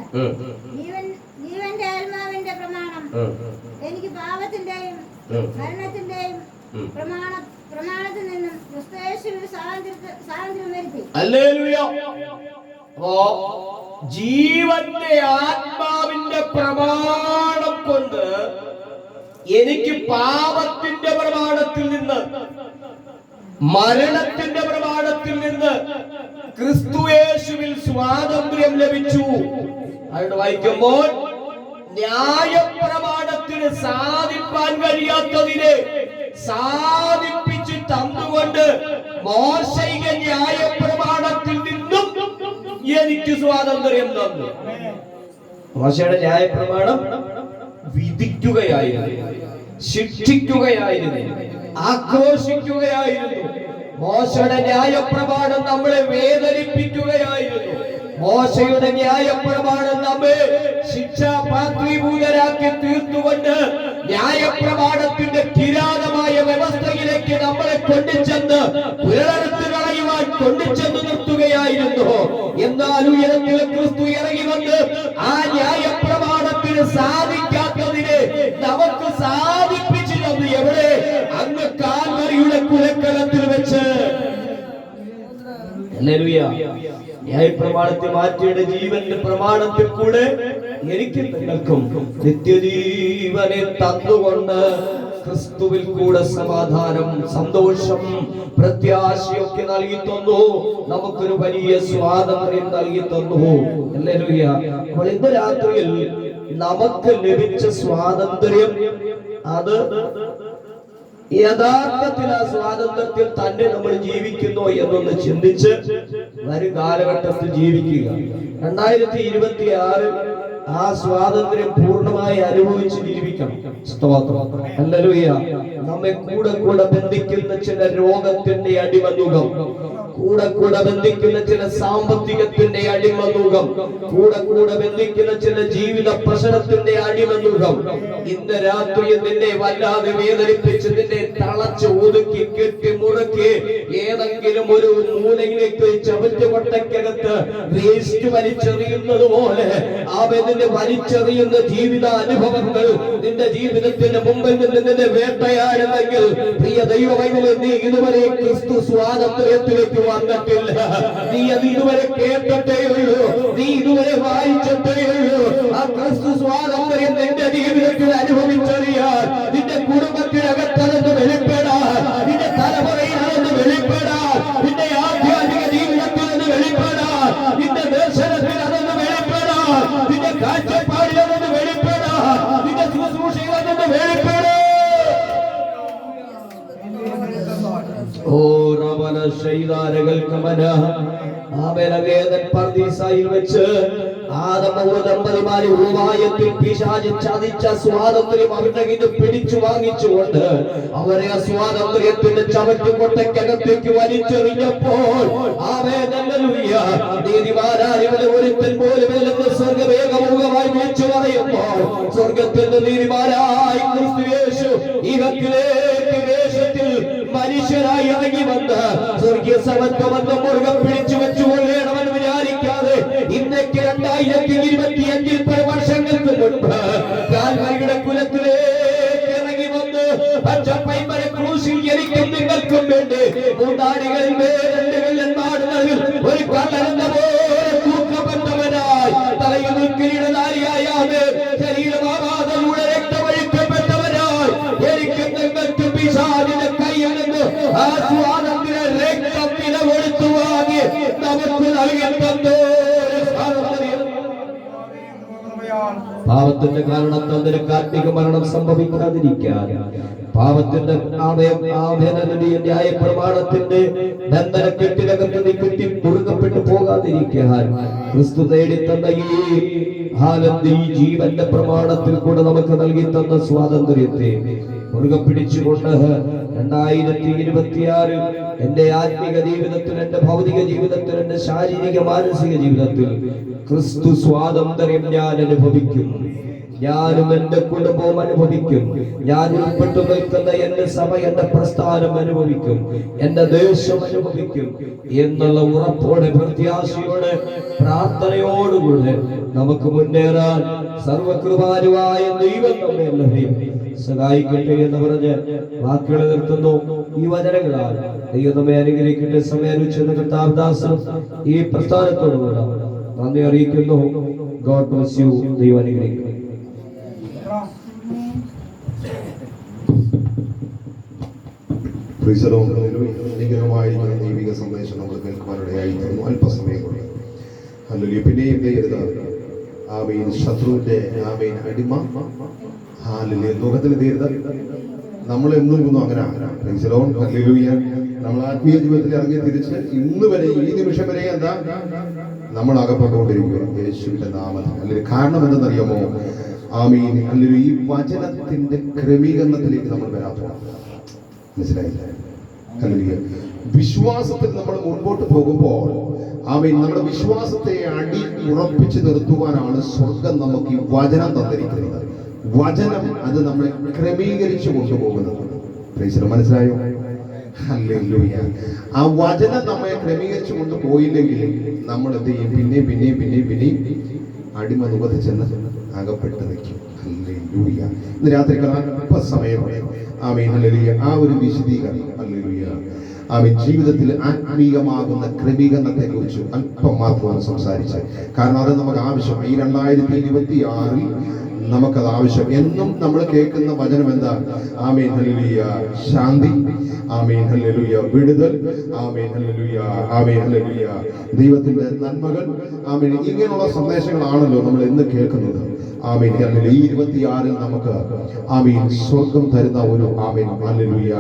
S5: ജീവന്റെ ആത്മാവിന്റെ പ്രമാണം എനിക്ക് പാപത്തിന്റെയും മരണത്തിന്റെയും പ്രമാണത്തിൽ നിന്നും ക്രിസ്തുയേശുവിൽ സ്വാതന്ത്ര്യം വരുത്തി.
S3: ഹല്ലേലൂയ. ജീവന്റെ ആത്മാവിന്റെ പ്രമാണം കൊണ്ട് എനിക്ക് പാപത്തിന്റെ പ്രമാണത്തിൽ നിന്ന് മരണത്തിന്റെ പ്രമാണത്തിൽ നിന്ന് ക്രിസ്തുയേശുവിൽ സ്വാതന്ത്ര്യം ലഭിച്ചു. അവിടെ വായിക്കുമ്പോൾ ന്യായപ്രമാണത്തിന് സാധിപ്പാൻ കഴിയാത്തതിനെ സാധിപ്പിച്ച് തന്നുകൊണ്ട് മോശയിക ന്യായപ്രമാണത്തിൽ നിന്നും എനിക്ക് സ്വാതന്ത്ര്യം തന്നു. മോശയുടെ ന്യായപ്രമാണം വിധിക്കുകയായിരുന്നു, ശിക്ഷിക്കുകയായിരുന്നു, ആക്രോശിക്കുകയായിരുന്നു. മോശയുടെ ന്യായപ്രമാണം നമ്മളെ വേദനിപ്പിക്കുകയായിരുന്നു. മോശയുടെ ന്യായപ്രമാണം നമ്മെ ശിക്ഷാപാത്രീഭൂതരാക്കി തീർത്തുകൊണ്ട് ന്യായപ്രമാണത്തിന്റെ കിരാതമായ വ്യവസ്ഥയിലേക്ക് നമ്മളെ കൊണ്ടുചെന്ന് പുനരെടുത്ത് കളയുവാൻ കൊണ്ടുചെന്ന് നിർത്തുകയായിരുന്നു. എന്നാൽ ഉയരത്തിൽ ക്രിസ്തു ഇറങ്ങി വന്ന് ആ ന്യായപ്രമാണത്തിന് സാധിക്കാത്തതിനെ നമുക്ക് സാധിപ്പിച്ചു തന്നു. എവിടെ? അങ്ങ് കാൽവരിയുടെ കുലക്കലത്തിൽ വെച്ച്. ഹല്ലേലൂയ. ന്യായപ്രമാണത്തെ മാറ്റിയുടെ ജീവന്റെ പ്രമാണത്തിൽ കൂടെ എനിക്ക് നിങ്ങൾക്കും നിത്യജീവനെ തന്നുകൊണ്ട് ക്രിസ്തുവിൽ കൂടെ സമാധാനം, സന്തോഷം, പ്രത്യാശയൊക്കെ നൽകി തന്നു. നമുക്കൊരു വലിയ സ്വാതന്ത്ര്യം നൽകി തന്നു. ഹല്ലേലൂയ. അപ്പോൾ ഇന്ന് രാത്രിയിൽ നമുക്ക് ലഭിച്ച സ്വാതന്ത്ര്യം അത് യഥാർത്ഥത്തിൽ ആ സ്വാതന്ത്ര്യത്തിൽ തന്നെ നമ്മൾ ജീവിക്കുന്നു എന്നൊന്ന് ചിന്തിച്ച് വരും കാലഘട്ടത്തിൽ ജീവിക്കുക. 2026 ആ സ്വാതന്ത്ര്യം പൂർണ്ണമായി അനുഭവിച്ച് ജീവിക്കണം. സ്തോത്രം. ഹല്ലേലൂയ. നമ്മെ കൂടെ ബന്ധിക്കുന്ന ചില രോഗത്തിന്റെ അടിമനുഖം, കൂടെ ബന്ധിക്കുന്ന ചില സാമ്പത്തികത്തിന്റെ അടിമനുഖം, കൂടെ ബന്ധിക്കുന്ന ചില ജീവിത പ്രശ്നത്തിന്റെ അടിമനുഖം ഇന്ന് രാത്രി നിന്നെ വല്ലാതെ വേദനിപ്പിച്ച് നിന്നെ തളച്ച് ഒതുക്കി കെട്ടി മുറുക്കി ഏതെങ്കിലും ഒരു മൂലയിലേക്ക് ചവറ്റുകൊട്ടയ്ക്കകത്ത് വേസ്റ്റ് വലിച്ചെറിയുന്നത് പോലെ നിന്നെ വലിച്ചെറിയുന്ന ജീവിത അനുഭവങ്ങൾ നിന്റെ ജീവിതത്തിന്റെ മുമ്പിൽ നിന്ന് നിന്നെ വേട്ടയാടുന്നെങ്കിൽ പ്രിയ ദൈവമൈതലേ, നീ ഇതുവരെ ക്രിസ്തു സ്വാതന്ത്ര്യത്തിലേക്ക് വന്നിട്ടില്ല. നീ അത് ഇതുവരെ കേട്ടിട്ടേയുള്ളൂ, നീ ഇതുവരെ വായിച്ചിട്ടേയുള്ളൂ. ആ ക്രിസ്തു സ്വാതന്ത്ര്യം നിന്റെ ജീവിതത്തിൽ അനുഭവിച്ചറിയാൻ, നിന്റെ കുടുംബത്തിനകത്തതെന്ന് വെളിപ്പെടാൻ, നിന്റെ തലമുറയിൽ അതെന്ന് വെളിപ്പെടാൻ, നിന്റെ ആധ്യാത്മിക ജീവിതത്തിൽ നിന്ന് വെളിപ്പെടാൻ, നിന്റെ ദർശനത്തിൽ അതെന്ന് വെളിപ്പെടാൻ, നിന്റെ കാഴ്ചപ്പാടിൽ അതെന്ന് വെളിപ്പെടാൻ, നിന്റെ ശുശ്രൂഷയിൽ അതെന്ന് വെളിപ്പെടാൻ. ഓ റമന ശൈതാരകൾ കമന ആബേലവേദൻ പർദീസായിൽ വെച്ച് ദമ്പതിമാരെ ഉപായത്തിൽ പിശാച് ചതിച്ച സ്വാതന്ത്ര്യം അവരുടെ കയ്യിൽ പിടിച്ചു വാങ്ങിച്ചുകൊണ്ട് അവരെ ആ സ്വാതന്ത്ര്യത്തിന്റെ ചവറ്റുകൊട്ടയ്ക്കകത്തേക്ക് വലിച്ചെറിഞ്ഞപ്പോൾ നീതിമാരായവരെ ഒരുത്തൻ പോലും സ്വർഗവേഗമുഖമായി വിളിച്ചു പറയുമ്പോൾ സ്വർഗത്തിൽ നിന്ന് നീതിമാരായി ക്രിസ്തു യേശു ഇഹത്തിലേക്ക് വേഷത്തിൽ മനുഷ്യരായി ഇറങ്ങി വന്ന് സ്വർഗീയ സമത്വമെന്ന് മുറുകെ പിടിച്ചു വെച്ചുകൊള്ളേണമെന്ന് വിചാരിക്കാതെ ഇന്നേക്ക് 2025 പല വർഷങ്ങൾക്ക് മുൻപ് കാൽവരിയുടെ കുലത്തിലേക്ക് ഇറങ്ങി വന്ന് പച്ചപ്പൈമ്പര ക്രൂശിൽ എനിക്കും നിങ്ങൾക്കും വേണ്ടി മൂന്നാടികളിൽ വേദനകളിൽ ഒരു കള്ളനെന്ന പോലെ തൂക്കപ്പെട്ടവനായി തലയിൽ കിരീടധാരിയായ ശരീരമാവാതലൂടെ രക്തമൊഴുക്കപ്പെട്ടവനായി എനിക്കും നിങ്ങൾക്കും പിശാചിന്റെ കയ്യിൽ നിന്ന് ആ സ്വാതന്ത്ര്യ രക്തം വില കൊടുത്തു വാങ്ങി നമുക്ക് നൽകി തന്നു. പാപത്തിന്റെ കാരണത്താൽ നിനക്ക് ആത്മിക മരണം സംഭവിക്കാതിരിക്കാൻ, പാപത്തിന്റെ ന്യായ പ്രമാണത്തിന്റെ ബന്ധനക്കെട്ടിനകത്ത് നീ കുത്തി മുറുകപ്പെട്ടു പോകാതിരിക്കാൻ ക്രിസ്തു നേടിത്തന്ന ഈ ജീവന്റെ പ്രമാണത്തിൽ കൂടെ നമുക്ക് നൽകി തന്ന സ്വാതന്ത്ര്യത്തെ മുറുകെ പിടിച്ചുകൊണ്ട് 2026 എന്റെ ആത്മിക ജീവിതത്തിൽ, എന്റെ ഭൗതിക ജീവിതത്തിൽ, എന്റെ ശാരീരിക മാനസിക ജീവിതത്തിൽ ക്രിസ്തു സ്വാതന്ത്ര്യം ഞാൻ അനുഭവിക്കും. ഞാനും എന്റെ കുടുംബവും അനുഭവിക്കും. ഞാൻ ഉൾപ്പെട്ടു നിൽക്കുന്ന എന്റെ സഭ, എന്റെ പ്രസ്ഥാനം അനുഭവിക്കും, എന്റെ ദേശം അനുഭവിക്കും എന്നുള്ള ഉറപ്പോടെ, പ്രത്യാശയോടെ, പ്രാർത്ഥനയോടുകൂടെ നമുക്ക് മുന്നേറാൻ സർവകൃപാലുവായ ദൈവം നമ്മെ എല്ലാവരെയും സഹായിക്കട്ടെ എന്ന് പറഞ്ഞ് വാക്കുകൾ നിർത്തുന്നു. ഈ വചനങ്ങളാൽ ദൈവം നമ്മെ അനുഗ്രഹിക്കട്ടെ. സമയാനുചിത കർത്താവദാസൻ ഈ പ്രസ്ഥാനത്തോടുകൂടെ നന്ദി അറിയിക്കുന്നു. God bless you. ദൈവം അനുഗ്രഹിക്കട്ടെ.
S1: അനുഗ്രഹമായിരിക്കുന്ന ദൈവിക സന്ദേശം നമ്മൾ കേൾക്കുവാനിടയായി തീർന്നു. അല്പസമയം കൊണ്ട് ഹല്ലേലൂയ. പിന്നെയും ചെയ്യരുത് ആമേൻ ശത്രുവിന്റെ ആമേൻ അടിമ. ഹല്ലേലൂയ. ലോകത്തിൽ തീരുത നമ്മളെന്നും ഒന്നും അങ്ങനെ ഹല്ലേലൂയ. നമ്മൾ ആത്മീയ ജീവിതത്തിൽ ഇറങ്ങി തിരിച്ച് ഇന്ന് വരെ, ഈ നിമിഷം വരെ എന്താ നമ്മൾ അകപ്പെട്ടുകൊണ്ടിരിക്കുക യേശുവിന്റെ നാമത്തിൽ. അല്ലെങ്കിൽ കാരണം എന്തെന്നറിയാമോ? ആമീൻ ഹല്ലേലൂയ. ഈ വചനത്തിന്റെ ക്രമീകരണത്തിലേക്ക് നമ്മൾ വരാത്തതാണ്. മനസ്സിലായില്ല? ഹല്ലേലൂയ. വിശ്വാസത്തിൽ നമ്മൾ മുൻപോട്ട് പോകുമ്പോൾ ആമീൻ നമ്മുടെ വിശ്വാസത്തെ അടി ഉറപ്പിച്ചു നിർത്തുവാനാണ് സ്വർഗം നമുക്ക് ഈ വചനം തന്നിരിക്കുന്നത്. വചനം അത് നമ്മളെ ക്രമീകരിച്ചു കൊണ്ടുപോകുന്നത്. മനസ്സിലായോ? ഹല്ലേലൂയ. ആ വചനം നമ്മെ ക്രമീകരിച്ചു കൊണ്ടുപോയില്ലെങ്കിൽ നമ്മൾ എന്ത് ചെയ്യും? പിന്നെയും അടിമ നുകത്ത് ചെന്ന് അകപ്പെട്ട് നിൽക്കും. ഹല്ലേലൂയ. ഇന്ന് രാത്രി അല്പസമയം ആമീൻ ഹല്ലേലൂയ ആ ഒരു വിശദീകരണം ഹല്ലേലൂയ ആമീൻ ജീവിതത്തിൽ ആത്മീയമാകുന്ന ക്രമീകരണത്തെ കുറിച്ച് അല്പം മാത്രമാണ് സംസാരിച്ചത്. കാരണം അത് നമുക്ക് ആവശ്യം. ഈ 2026 നമുക്കത് ആവശ്യം. എന്നും നമ്മൾ കേൾക്കുന്ന വചനം എന്താ? ആമേൻ ഹല്ലേലൂയ ശാന്തി, ആമേൻ ഹല്ലേലൂയ വിടുതൽ, ആമേൻ ഹല്ലേലൂയ, ആമേൻ ഹല്ലേലൂയ ദൈവത്തിന്റെ നന്മകൾ, ആമേൻ ഇങ്ങനെയുള്ള സന്ദേശങ്ങളാണല്ലോ നമ്മൾ എന്ന് കേൾക്കുന്നത്. Amen hallelujah. ഈ 26 നമുക്ക് ആമേൻ സ്വർഗം തരുന്ന ഒരു ആമേൻ ഹല്ലേലൂയ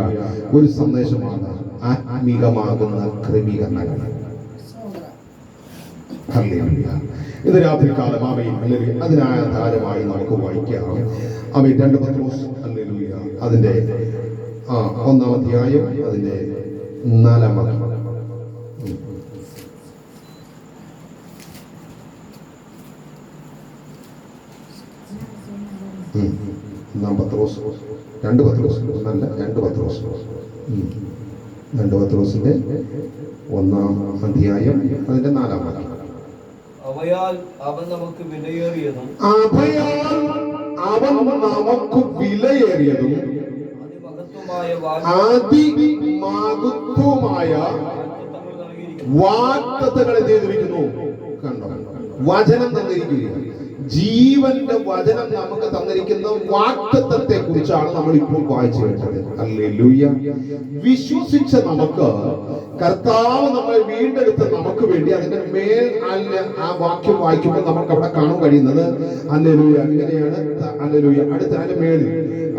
S1: ഒരു സന്ദേശമാണ് ആത്മീകമാകുന്ന ക്രമീകരണങ്ങൾ. ഹല്ലേലൂയ. ഇത് രാത്രി കാലം ആമേൻ ഹല്ലേലൂയ അതിനായ ധാരമായി നമുക്ക് വായിക്കാം. ആമേൻ 2 പത്രോസ് ഹല്ലേലൂയ അതിന്റെ 1-ാം അധ്യായം അതിന്റെ 4-ാം വാക്യം. പത്രോസ് 2 പത്രോസ് ഒന്നല്ല 2 പത്രോസ് 2 പത്രോസിന്റെ 1-ാം അധ്യായം അതിന്റെ 4-ാം വാക്യം.
S3: അവയാൽ അവൻ നമുക്ക് വിലയേറിയതും
S1: അതിമഹത്വമായ വാഗ്ദത്തങ്ങൾ ചെയ്തിരിക്കുന്നു. കണ്ടോ, വചനം തന്നിരിക്കുകയാണ്. ജീവന്റെ വചനം നമുക്ക് തന്നിരിക്കുന്ന വാഗ്ദത്തത്തെ കുറിച്ചാണ് നമ്മൾ ഇപ്പോൾ വായിച്ചു കേട്ടത്. ഹല്ലേലൂയ. വിശ്വസിച്ച നമുക്ക് കർത്താവ് നമ്മളെ വീണ്ടെടുത്ത നമുക്ക് വേണ്ടി അതിന്റെ മേൽ ആ വാക്യം വായിക്കുമ്പോൾ നമുക്ക് അവിടെ കാണാൻ കഴിയുന്നത് ഹല്ലേലൂയ ഇങ്ങനെയാണ്. ഹല്ലേലൂയ. അടുത്ത അതിന്റെ മേളിൽ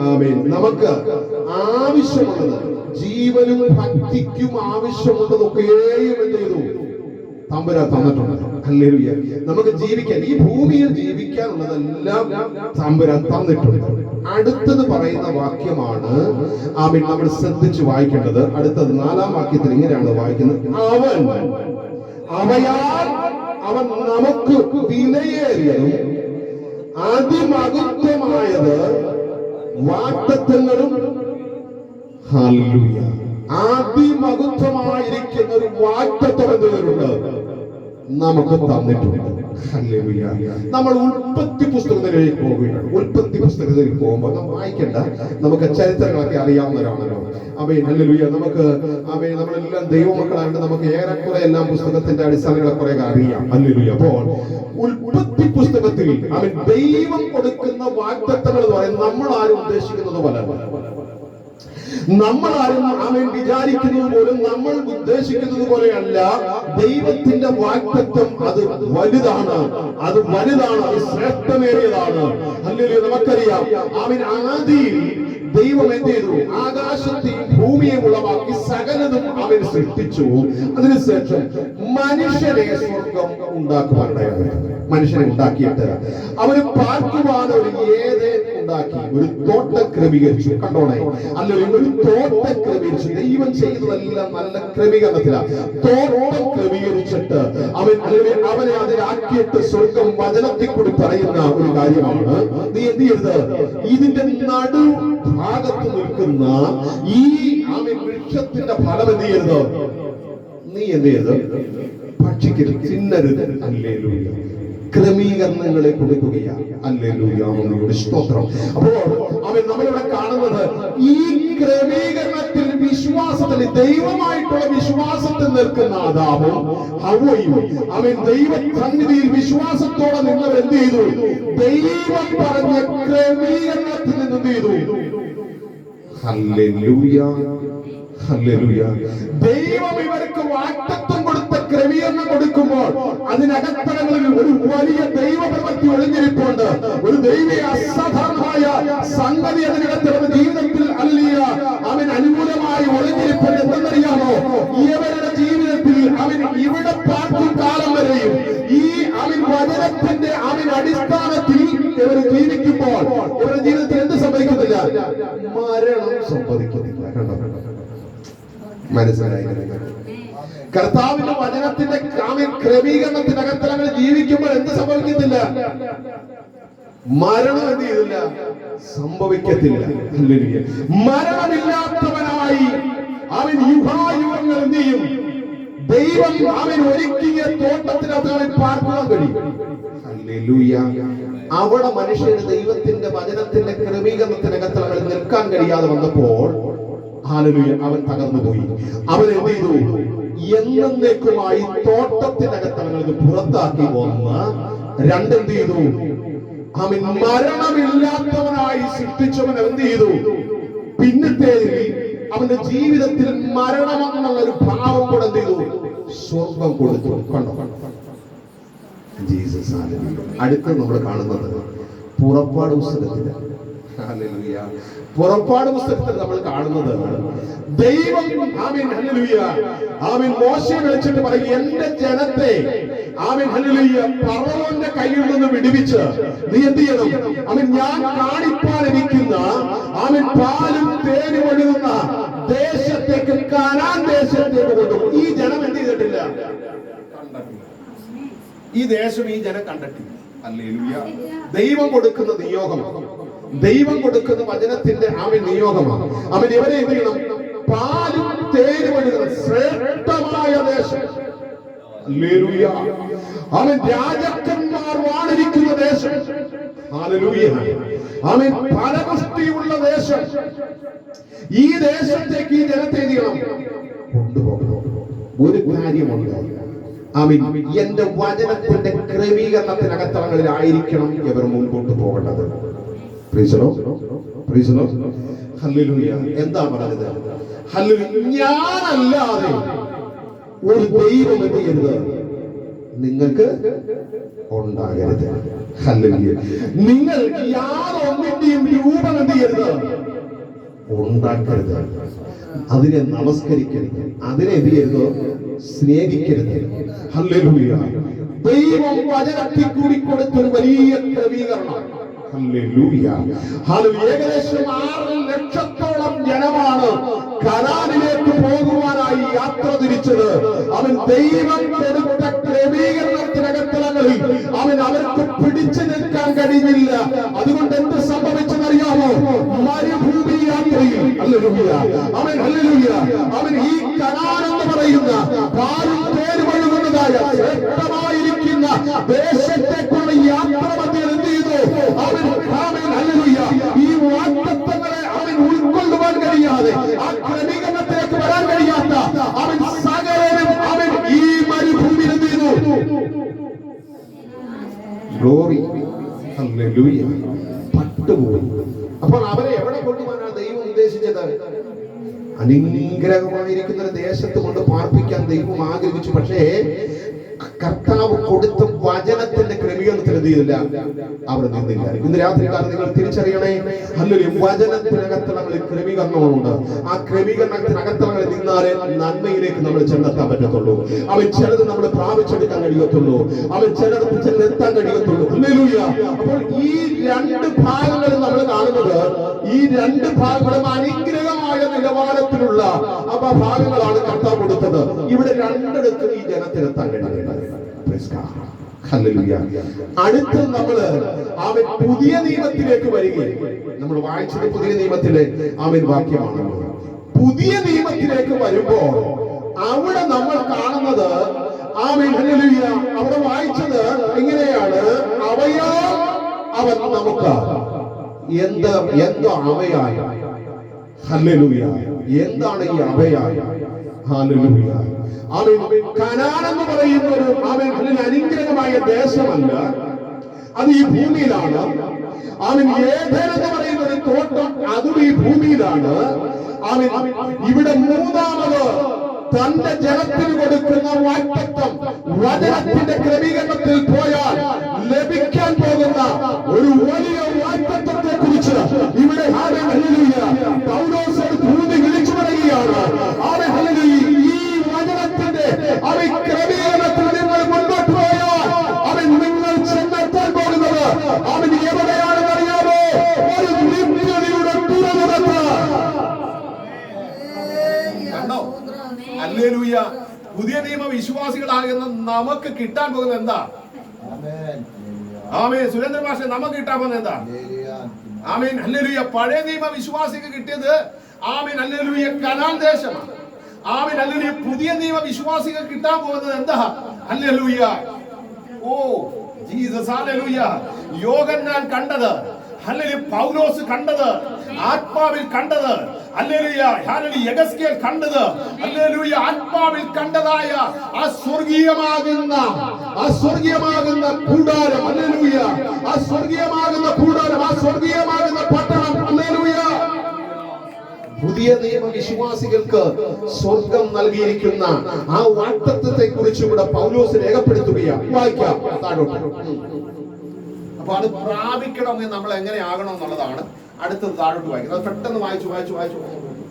S1: ആമേൻ നമുക്ക് ആവശ്യമുള്ളത്, ജീവനും ഭക്തിക്കും ആവശ്യമുള്ളതൊക്കെയും എന്ത് ചെയ്തു തമ്പുരാൻ തന്നിട്ടുണ്ട്. ഹല്ലേലൂയ. നമുക്ക് ജീവിക്കാൻ, ഈ ഭൂമിയിൽ ജീവിക്കാനുള്ളതെല്ലാം തമ്പുരാൻ തന്നിട്ടുണ്ട്. അടുത്തത് പറയുന്ന വാക്യമാണ് ആമേൻ നമ്മൾ ശ്രദ്ധിച്ച് വായിക്കേണ്ടത്. അടുത്തത് 4-ാം വാക്യത്തിൽ ഇങ്ങനെയാണ് വായിക്കുന്നത്. അവയാൽ അവൻ നമുക്ക് വിലയേറിയതും അതിമഹത്വമായത് വാഗ്ദത്തങ്ങളും. ഹല്ലേലൂയ. അതിമഹത്വമായിരിക്കുന്ന ഒരു വാഗ്ദത്തം എന്തുണ്ട് നമുക്ക് തന്നിട്ടുണ്ട്. ഹല്ലേലൂയ. നമ്മൾ ഉൽപ്പത്തി പുസ്തകത്തിലേക്ക് പോവുകയാണ്. ഉൽപ്പത്തി പുസ്തകത്തിലേക്ക് പോകുമ്പോൾ നമ്മൾ വായിക്കേണ്ട, നമുക്ക് ചരിത്രങ്ങളൊക്കെ അറിയാവുന്നവരാണല്ലോ. അവയെ ഹല്ലേലൂയ. നമുക്ക് അവയെ നമ്മളെല്ലാം ദൈവമക്കളായിട്ട് നമുക്ക് ഏറെക്കുറെ എല്ലാം പുസ്തകത്തിന്റെ അടിസ്ഥാനങ്ങളെ കുറെ അറിയാം. ഹല്ലേലൂയ. അപ്പോൾ ഉൽപ്പത്തി പുസ്തകത്തിൽ അവൻ ദൈവം കൊടുക്കുന്ന വാഗ്ദത്തങ്ങൾ എന്ന് പറയുന്നത് നമ്മൾ ആരും ഉദ്ദേശിക്കുന്നത് പോലെ, നമ്മളാരും അവൻ വിചാരിക്കുന്നത് പോലും നമ്മൾ ഉദ്ദേശിക്കുന്നത് പോലെയല്ല. ദൈവത്തിന്റെ വാഗ്ദത്തം അത് വലുതാണ്, അത് ശ്രേഷ്ഠമേറിയതാണ്. ഹല്ലേലൂയ. നമുക്കറിയാം അവൻ ആദിയിൽ ദൈവം എന്ത് ചെയ്തു? ആകാശത്തെയും ഭൂമിയെ ഉളവാക്കി സകലതും അവൻ സൃഷ്ടിച്ചു. അതിനുശേഷം മനുഷ്യനെ സ്വർഗം ഉണ്ടാക്കുവാനുണ്ടായത്. മനുഷ്യനെ ഉണ്ടാക്കിയിട്ട് അവന് പാർക്കുവാൻ ഒരു ഏദെൻ ഉണ്ടാക്കി, ഒരു തോട്ടം ക്രമീകരിച്ചു. കണ്ടോണേ, അല്ലെങ്കിൽ ഒരു തോട്ടം ക്രമീകരിച്ചു. ദൈവം ചെയ്തതെല്ലാം നല്ല ക്രമീകരണത്തിലാണ്. തോട്ടം ക്രമീകരിച്ചിട്ട് അവനെ അതിലാക്കിയിട്ട് സ്വർഗം വചനത്തിൽ കൂടി പറയുന്ന ഒരു കാര്യമാണ്, നീ എന്ത് ചെയ്യരുത്, ഇതിന്റെ നടു ഭാഗത്ത് നിൽക്കുന്ന ഈ വൃക്ഷത്തിന്റെ ഫലം എന്ത് ചെയ്യരുത്, നീ എന്ത് ചെയ്യരുത്, ഭക്ഷിക്കരുത്, തിന്നരുത്. ഹല്ലേലൂയ. ക്രമീകരണങ്ങളെ കൊടുക്കുകയാണ്. ഹല്ലേലൂയ. സ്തോത്രം. അപ്പോൾ അവൻ നമ്മളിവിടെ കാണുന്നത് ഈ ക്രമീകരണത്തിൽ, വിശ്വാസത്തിൽ, ദൈവമായിട്ടുള്ള വിശ്വാസത്തിൽ നിൽക്കുന്ന ആദാമും ഹവ്വയും അവൻ ദൈവ സന്നിധിയിൽ വിശ്വാസത്തോടെ നിന്നവർ എന്ത് ചെയ്തു? ദൈവം പറഞ്ഞ ക്രമീകരണത്തിൽ നിന്ന് എന്ത് ചെയ്തു? ഹല്ലേലൂയ. ഹല്ലേലൂയ. ദൈവം ഇവർക്ക് വാഗ്ദത്തം കൊടുത്ത ക്രമീകരണം കൊടുക്കുമ്പോൾ അതിനകത്തളങ്ങളിൽ ഒരു വലിയ ദൈവപ്രവൃത്തി ഒളിഞ്ഞിരിപ്പുണ്ട്. ഒരു ദൈവീയ അസാധാരണമായ സംഗതി അതിനകത്ത് ജീവിതത്തിൽ അല്ലിയ അവൻ അനുകൂലമായി ഒളിഞ്ഞിരിപ്പുണ്ട്. എന്തെന്നറിയാമോ? ഇവരുടെ ജീവിതത്തിൽ അവൻ ഇവിടെ പാർക്കും കാലം വരെയും ഈ അവൻ വചനത്തിന്റെ അവൻ അടിസ്ഥാനത്തിൽ ഇവർ ജീവിക്കുമ്പോൾ ഇവരുടെ ജീവിതത്തിൽ എന്ത് സംഭവിക്കുന്നില്ല? മരണം സംഭവിക്കുന്നില്ല. മനസ്സിലായി? കർത്താവിന്റെ വചനത്തിന്റെ ക്രമീകരണത്തിനകത്തലങ്ങൾ ജീവിക്കുമ്പോൾ എന്ത് സംഭവിക്കുന്നില്ല? മരണം എന്ത് ചെയ്തില്ല? സംഭവിക്കത്തില്ല. മരണമില്ലാത്തവനായി അവൻ യുഗായുഗങ്ങൾ എന്ത് ചെയ്യും? ദൈവം അവൻ ഒരുക്കിയ തോട്ടത്തിനകത്ത് അവൻ പാർക്കാൻ കഴിയും. ഹല്ലേലൂയ. അവിടെ മനുഷ്യന് ദൈവത്തിന്റെ വചനത്തിന്റെ ക്രമീകരണത്തിനകത്ത് അവൻ നിൽക്കാൻ കഴിയാതെ വന്നപ്പോൾ ഹല്ലേലൂയ അവൻ തകർന്നുപോയി. അവൻ എന്ത് ചെയ്തു? എന്നേക്കുമായി തോട്ടത്തിനകത്ത് അവൻ പുറത്താക്കി വന്ന് രണ്ടെന്ത് ചെയ്തു? അവൻ മരണമില്ലാത്തവനായി സൃഷ്ടിച്ചവൻ എന്ത് ചെയ്തു? പിന്നത്തേതിൽ അവന്റെ ജീവിതത്തിൽ മരണമെന്നുള്ള ഒരു ഭാവം കൂടെ എന്ത് ചെയ്തു? സ്വർഗം കൊടുത്തു. കണ്ടോ? ജീസസ്. അടുത്ത് നമ്മൾ കാണുന്നത് പുറപ്പാട് പുസ്തകത്തിൽ. ഹല്ലേലൂയ. പുറപ്പാട് പുസ്തകത്തിൽ നമ്മൾ കാണുന്നത് ദൈവം ആമേൻ ഹല്ലേലൂയ ആമേൻ മോശയെ വിളിച്ചിട്ട് പറയും, എന്റെ ജനത്തെ ആമേൻ ഹല്ലേലൂയ ഫറവോന്റെ കയ്യിൽ നിന്ന് വിടുവിച്ച് നീ എന്ത് ചെയ്യണം? ആമേൻ ഞാൻ കാണിപ്പാനിരിക്കുന്ന ആമേൻ പാലും തേനും ഒഴുകുന്ന ദേശത്തേക്ക്, കനാൻ ദേശത്തേക്ക് കൊണ്ടുപോകും. ഈ ജനം എന്ത് ചെയ്തിട്ടില്ല? ഈ ദേശം ഈ ജനം കണ്ടിട്ടില്ല. ഹല്ലേലൂയ. ദൈവം കൊടുക്കുന്ന നിയോഗമാണ്, ദൈവം കൊടുക്കുന്ന വചനത്തിന്റെ അവൻ നിയോഗമാണ്. അവൻ ഇവരെ എന്ത് ചെയ്യണം? പാലും തേര് വഴുകുന്ന ശ്രേഷ്ഠമായ ദേശം. ഹല്ലേലൂയ. അവൻ രാജാക്കന്മാർ വാണിരിക്കുന്ന ദേശം. ഹല്ലേലൂയ. അവൻ ഫലപുഷ്ടിയുള്ള ദേശം. ഈ ദേശത്തേക്ക് ഈ ജനത്തെ കൊണ്ടുപോകണം. ഒരു കാര്യമുണ്ട്, ആമീൻ, എന്റെ വചനത്തിന്റെ ക്രമീകരണത്തിനകത്തളങ്ങളിലായിരിക്കണം ഇവർ മുൻപോട്ട് പോകേണ്ടത്. Price the lord. ഹല്ലേലൂയ. എന്താ പറഞ്ഞത്? ഹല്ലേലൂയ. ഞാനല്ലാതെ ഒരു ദൈവം എന്ത് ചെയ്യരുത്, നിങ്ങൾക്ക് ഉണ്ടാകരുത്. ഹല്ലേലൂയ. നിങ്ങൾ യാതൊന്നിന്റെയും രൂപം എന്ത് ചെയ്യരുത്, ഉണ്ടാക്കരുത്. അതിനെ നമസ്കരിക്കരുത്, അതിനെ എന്ത് ചെയ്യരുത്, സ്നേഹിക്കരുത്. ഹല്ലേലൂയ. ദൈവം വചനത്തിൽ കൂടി കൊടുത്തൊരു വലിയ ക്രമീകരണം. ഹല്ലേലൂയ. ഏകദേശം 6 ലക്ഷത്തോളം ജനമാണ് കനാനിലേക്ക് പോകുവാനായി യാത്ര തിരിച്ചത്. അവൻ ദൈവം കൊടുത്ത ക്രമീകരണത്തിനകത്തളങ്ങളിൽ അവർക്ക് പിടിച്ചു നിൽക്കാൻ കഴിഞ്ഞില്ല. അതുകൊണ്ട് എന്ത് സംഭവിച്ചെന്നറിയാമോ? മരുഭൂമി യാത്രയിൽ അവൻ ഈ കനാൻ എന്ന് പറയുന്ന പാലും പേര് വഴുകുന്നതായ ശ്രേഷ്ഠമായിരിക്കുന്ന ദേശത്തേക്കുള്ള യാത്ര മധ്യം എന്ത് ചെയ്തു? ഈ വാഗ്ദത്തങ്ങളെ അവൻ ഉൾക്കൊള്ളുവാൻ കഴിയാതെ, ആ ക്രമീകരണത്തിലേക്ക് വരാൻ കഴിയാത്ത അവൻ സകലനും അവൻ ഈ മരുഭൂമിയിൽ എന്ത് ചെയ്തു? ഗ്ലോറി. ഹല്ലേലൂയ. പട്ടുപോയി. അപ്പോൾ അവരെ എവിടെ കൊണ്ടുപോകാനാണ് ദൈവം ഉദ്ദേശിച്ചത്? അനുഗ്രഹമായിരിക്കുന്ന ഒരു ദേശത്ത് കൊണ്ട് പാർപ്പിക്കാൻ ദൈവം ആഗ്രഹിച്ചു. പക്ഷേ കർത്താവ് കൊടുത്ത വചനത്തിന്റെ ക്രമീകരണത്തിൽ എന്ത് ചെയ്തില്ല, അവർ നിന്നില്ല. ഇന്ന് രാത്രികാലം നിങ്ങൾ തിരിച്ചറിയണേ, ഹല്ലേലൂയ, വചനത്തിനകത്തളങ്ങളിൽ ക്രമീകരണമുണ്ട്. ആ ക്രമീകരണത്തിനകത്തളങ്ങളിൽ നിന്നാലേ നന്മയിലേക്ക് നമ്മൾ ചെന്നെത്താൻ പറ്റത്തുള്ളൂ. അവൻ ചിലത് നമ്മൾ പ്രാപിച്ചെടുക്കാൻ കഴിയത്തുള്ളൂ, അവൻ ചിലടത്ത് ചെന്നെത്താൻ കഴിയത്തുള്ളൂ. ഹല്ലേലൂയ. അപ്പോൾ ഈ 2 ഭാഗങ്ങളും നമ്മൾ കാണുന്നത്, ഈ 2 ഭാഗങ്ങളും അനുഗ്രഹമായ നിലവാരത്തിലുള്ള ഭാഗങ്ങളാണ് കർത്താവ് കൊടുത്തത്. ഇവിടെ 2 ഈ ജനത്തിനെത്താൻ കഴിയുന്നത്. അടുത്ത് നമ്മള് അവൻ പുതിയ നിയമത്തിലേക്ക് വരികയും, നമ്മൾ വായിച്ചത് പുതിയ നിയമത്തിലെ അവൻ വാക്യമാണ്. പുതിയ നിയമത്തിലേക്ക് വരുമ്പോൾ അവിടെ നമ്മൾ കാണുന്നത് അവിടെ വായിച്ചത് എങ്ങനെയാണ്? അവയാൽ അവൻ നമുക്ക് എന്തോ അവയായ. ഹല്ലേലൂയ. എന്താണ് ഈ അവയായ? ഹല്ലേലൂയ. കനാൻ എന്ന് പറയുന്ന ഒരു അനുഗ്രഹമായ ദേശമല്ല, അത് ഈ ഭൂമിയിലാണ്. ഏദൻ എന്ന് പറയുന്ന ഒരു തോട്ടം, അതും ഈ ഭൂമിയിലാണ്. ഇവിടെ 3ാമത് തന്റെ ജനത്തിന് കൊടുക്കുന്ന വാഗ്ദത്തം വചനത്തിന്റെ ക്രമീകരണത്തിൽ പോയാൽ ലഭിക്കാൻ പോകുന്ന ഒരു വലിയ വാഗ്ദത്തത്തെ കുറിച്ച് ഇവിടെ പൗലോസ് ഭൂമി വിളിച്ചു പറയുകയാണ്. ഈ വചനത്തിന്റെ ക്രമീകരണത്തിൽ നിങ്ങൾ മുന്നോട്ട് പോയാൽ നിങ്ങൾ ചെന്നെത്താൻ പോകുന്നത് എവിടെയാണെന്ന് അറിയാമോ? ഒരു നിത്യതയുടെ തുറമുഖത്ത്.
S2: ഹല്ലേലൂയ. പുതിയ നിയമ വിശ്വാസികളാകുന്ന നമുക്ക് കിട്ടാൻ പോകുന്നത് എന്താ? ആമേൻ. സുരേന്ദ്ര ഭാഷ നമുക്ക് കിട്ടാൻ പോകുന്നത് എന്താ? ആമേൻ. ഹല്ലേലൂയ. പഴയ നിയമ വിശ്വാസിക്ക് കിട്ടിയത് ആമേൻ ഹല്ലേലൂയ കനാൻ ദേശമാണ്. ആമേൻ ഹല്ലേലൂയ. പുതിയ നിയമ വിശ്വാസികൾ കിട്ടാൻ പോകുന്നത് എന്താ? ഹല്ലേലൂയ. O Jesus. ഹല്ലേലൂയ. യോഹന്നാൻ കണ്ടത്, ഹല്ലേലൂയ, പൗലോസ് കണ്ടത്, ആത്മാവിൽ കണ്ടത്, ഹല്ലേലൂയ, ഹല്ലേലൂയ, യെഹെസ്കേൽ കണ്ടത്, ഹല്ലേലൂയ, ആത്മാവിൽ കണ്ടതായ ആ സ്വർഗീയമാകുന്ന കൂടാരം, ഹല്ലേലൂയ, ആ സ്വർഗീയമാകുന്ന കൂടാരം, ആ സ്വർഗീയമാകുന്ന പട്ടണം, ഹല്ലേലൂയ. പുതിയ നിയമ വിശ്വാസികൾക്ക് സ്വർഗം നൽകിയിരിക്കുന്ന ആ വാഗ്ദത്തത്തെ കുറിച്ച് ഇവിടെ പൗലോസ് രേഖപ്പെടുത്തുകയാണ്. വായിക്കാം താഴോട്ട്. അപ്പൊ അത് പ്രാപിക്കണമെങ്കിൽ നമ്മൾ എങ്ങനെ ആകണം എന്നുള്ളതാണ് അടുത്തത്. താഴോട്ട് വായിക്കുന്നത് പെട്ടെന്ന് വായിച്ചു.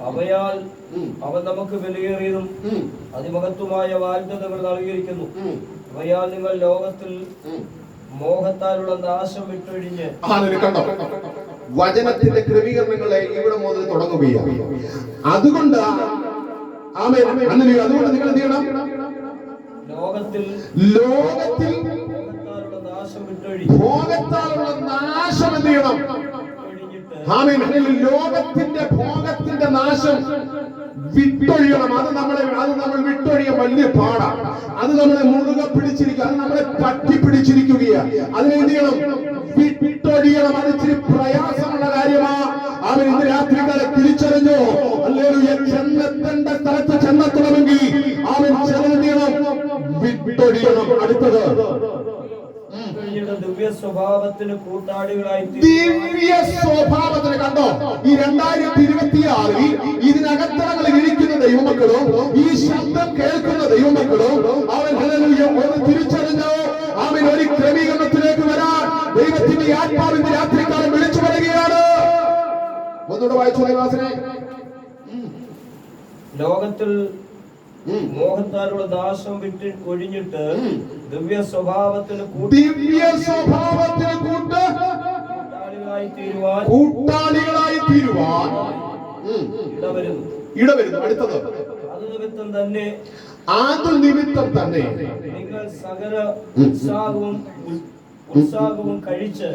S3: അവയാൽ അവൻ നമുക്ക് വിലയേറിയതും അതിമഹത്വമായ വാഗ്ദത്തങ്ങൾ നൽകിയിരിക്കുന്നു. അവയാൽ നിങ്ങൾ ലോകത്തിൽ മോഹത്താലുള്ള നാശം വിട്ടൊഴിഞ്ഞ്.
S1: കണ്ടോ, വചനത്തിന്റെ ക്രമീകരണങ്ങളെ ഇവിടെ മുതൽ തുടങ്ങുകയാണ്. അതുകൊണ്ട് നിങ്ങൾ എന്ത് ചെയ്യണം? ലോകത്തിൽ ഭോഗത്താലുള്ള നാശം എന്ത് ചെയ്യണം? ലോകത്തിന്റെ ഭോഗത്തിന്റെ നാശം
S2: വിട്ടൊഴിയണം. അത് നമ്മൾ വിട്ടൊഴിയാൻ വലിയ പാടാണ്. അത് നമ്മളെ മുറുകെ പിടിച്ചിരിക്കുക, അത് നമ്മളെ പറ്റി പിടിച്ചിരിക്കുകയാണ്. അതിനെ എന്ത് ചെയ്യണം? വിട്ടൊഴിയണം. അത് ഇച്ചിരി പ്രയാസമുള്ള കാര്യമാണ്. അവൻ ഇന്ന് രാത്രിക്കാലം തിരിച്ചറിഞ്ഞു. ഹല്ലേലൂയ. ചെന്നെത്തേണ്ട സ്ഥലത്ത് ചെന്നെത്തണമെങ്കിൽ അവൻ ചെന്നെന്ത് ചെയ്യണം? വിട്ടൊഴിയണം. അടുത്തത്
S3: ദിവ്യ സ്വഭാവത്തിന് കൂട്ടാളികളായി
S2: ദിവ്യ സ്വഭാവത്തിന്. കണ്ടോ, ഈ 2026 ഇതിനകത്തളങ്ങളിൽ ഇരിക്കുന്ന ദൈവമക്കളോ, ഈ ശബ്ദം കേൾക്കുന്ന ദൈവമക്കളോ, അവൻ ഹല്ലേലൂയ ഒന്ന് തിരിച്ചറിഞ്ഞോ. അവൻ ഒരു ക്രമീകരണത്തിലേക്ക് വരാൻ ദൈവത്തിന്റെ ആത്മാവിന്റെ രാത്രിക്കാലം വിളിച്ചു പറയുകയാണ്. ഒന്നുകൂടെ വായിച്ചു ദൈവാസനെ.
S3: ലോകത്തിൽ മോഹത്താലുള്ള ദാസം വിട്ട് ഒഴിഞ്ഞിട്ട് ദിവ്യ സ്വഭാവത്തിന് കൂട്ടാളികളായി തീരുവാൻ
S2: ഇടവരുന്നു. അടുത്തത്
S3: അത് നിമിത്തം തന്നെ നിങ്ങൾ സകല ഉത്സാഹവും കഴിച്ച്.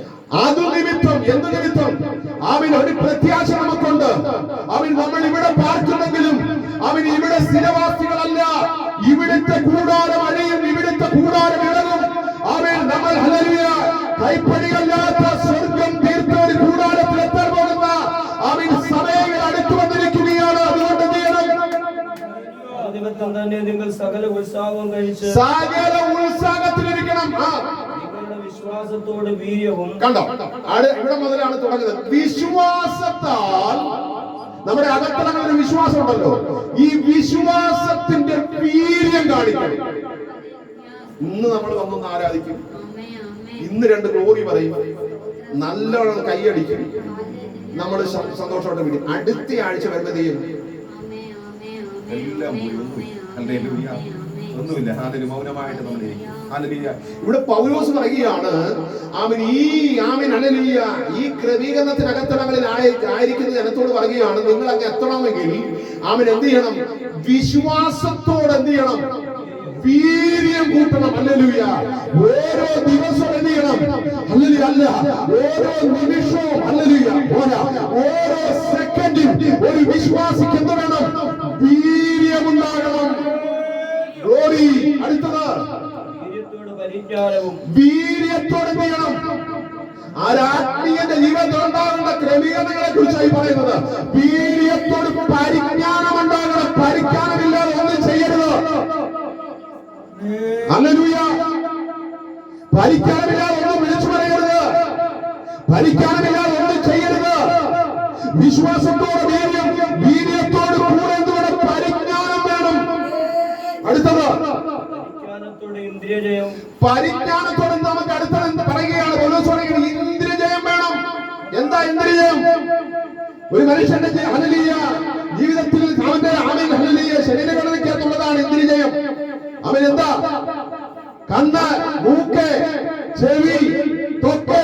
S2: അത് നിമിത്തം, എന്ത് നിമിത്തം? അവൻ ഒരു പ്രത്യാശ നമുക്കുണ്ട്. നമ്മൾ ഇവിടെ പാർക്കുന്നെങ്കിലും അവൻ ഇവിടെ സ്ഥിരവാസികളല്ല. ഇവിടുത്തെ കൂടാരം അഴിയും, ഇവിടുത്തെ കൂടാരം ഇളകും. നമ്മൾ ഹല്ലേലൂയ കൈപ്പണിയല്ലാത്ത സ്വർഗം തീർത്ത ഒരു കൂടാരത്തിൽ എത്താൻ പോകുന്ന സമയങ്ങൾ അടുത്തു വന്നിരിക്കുകയാണ്. അതുകൊണ്ട് എന്ത് ചെയ്യണം?
S3: നിമിത്തം തന്നെ നിങ്ങൾ സകല ഉത്സാഹവും കഴിച്ച്.
S2: സകല ഉത്സാഹത്തിലിരിക്കണം.
S3: വിശ്വാസത്തോട് വീര്യവും.
S2: കണ്ടോ, ഇവിടെ മുതലാണ് തുടങ്ങുന്നത്. വിശ്വാസത്താൽ നമ്മുടെ അകത്തളങ്ങളിൽ വിശ്വാസം ഉണ്ടല്ലോ. ഈ വിശ്വാസത്തിന്റെ വീര്യം കാണിക്കണം. ഇന്ന് നമ്മൾ വന്നൊന്ന് ആരാധിക്കും, ഇന്ന് 2 ഗ്ലോറി പറയും, നല്ലോണം കൈയടിക്കും, നമ്മൾ സന്തോഷത്തോടെ വിടും. അടുത്ത ആഴ്ച വരുമ്പോഴത്തേക്കും എല്ലാം ഒന്നുമില്ല. മൗനമായിട്ട് നമ്മൾ ഇവിടെ പൗലോസ് പറയുകയാണ്, ഈ ക്രമീകരണത്തിനകത്തളങ്ങളിൽ ആയിരിക്കുന്ന ജനത്തോട് പറയുകയാണ്, നിങ്ങൾ അങ്ങ് എത്തണമെങ്കിൽ എന്ത് ചെയ്യണം? വിശ്വാസത്തോട് എന്ത് ചെയ്യണം? വീര്യം കൂട്ടണം. ഹല്ലേലൂയ. ഓരോ ദിവസവും എന്ത് ചെയ്യണം? ഹല്ലേലൂയ. അല്ല, ഓരോ നിമിഷവും ഹല്ലേലൂയ പോരാ, ഓരോ സെക്കൻഡും ഒരു വിശ്വാസിക്ക് എന്ത് വേണം? വീര്യമുണ്ടാകണം. ഗ്ലോറി. അടുത്തത് വീര്യത്തോട് എന്ത് ചെയ്യണം? ആരാത്മീയന്റെ ജീവിതത്തിൽ ഉണ്ടാകുന്ന ക്രമീകരണങ്ങളെ കുറിച്ചായി പറയുന്നത്. വീര്യത്തോട് പരിജ്ഞാനം ഉണ്ടാകണം. പരിജ്ഞാനമില്ലാതെ ഒന്നും ചെയ്യരുത്. ഹല്ലേലൂയ. പരിജ്ഞാനമില്ലാതെ ഒന്നും വിളിച്ചു പറയരുത്. പരിജ്ഞാനമില്ലാതെ ഒന്നും ചെയ്യരുത്. വിശ്വാസത്തോട് വീര്യം, വീര്യത്തോട് കൂടെ എന്തുവേണം? പരിജ്ഞാനം വേണം. അടുത്തത്
S3: ഇന്ദ്രിയജയം.
S2: പരിജ്ഞാനത്തോടെ നമുക്ക് അടുത്തത് എന്ത് പറയുകയാണ്? ഇന്ദ്രിയജയം വേണം. എന്താ ഇന്ദ്രിയജയം? ഒരു മനുഷ്യന്റെ ഹല്ലേലൂയ ജീവിതത്തിൽ അവന്റെ ഹല്ലേലൂയ ശരീരഘടനയ്ക്കകത്തുള്ളതാണ് ഇന്ദ്രിയജയം. അവൻ എന്താ? കണ്ണ്, മൂക്ക്, ചെവി, ത്വക്ക്,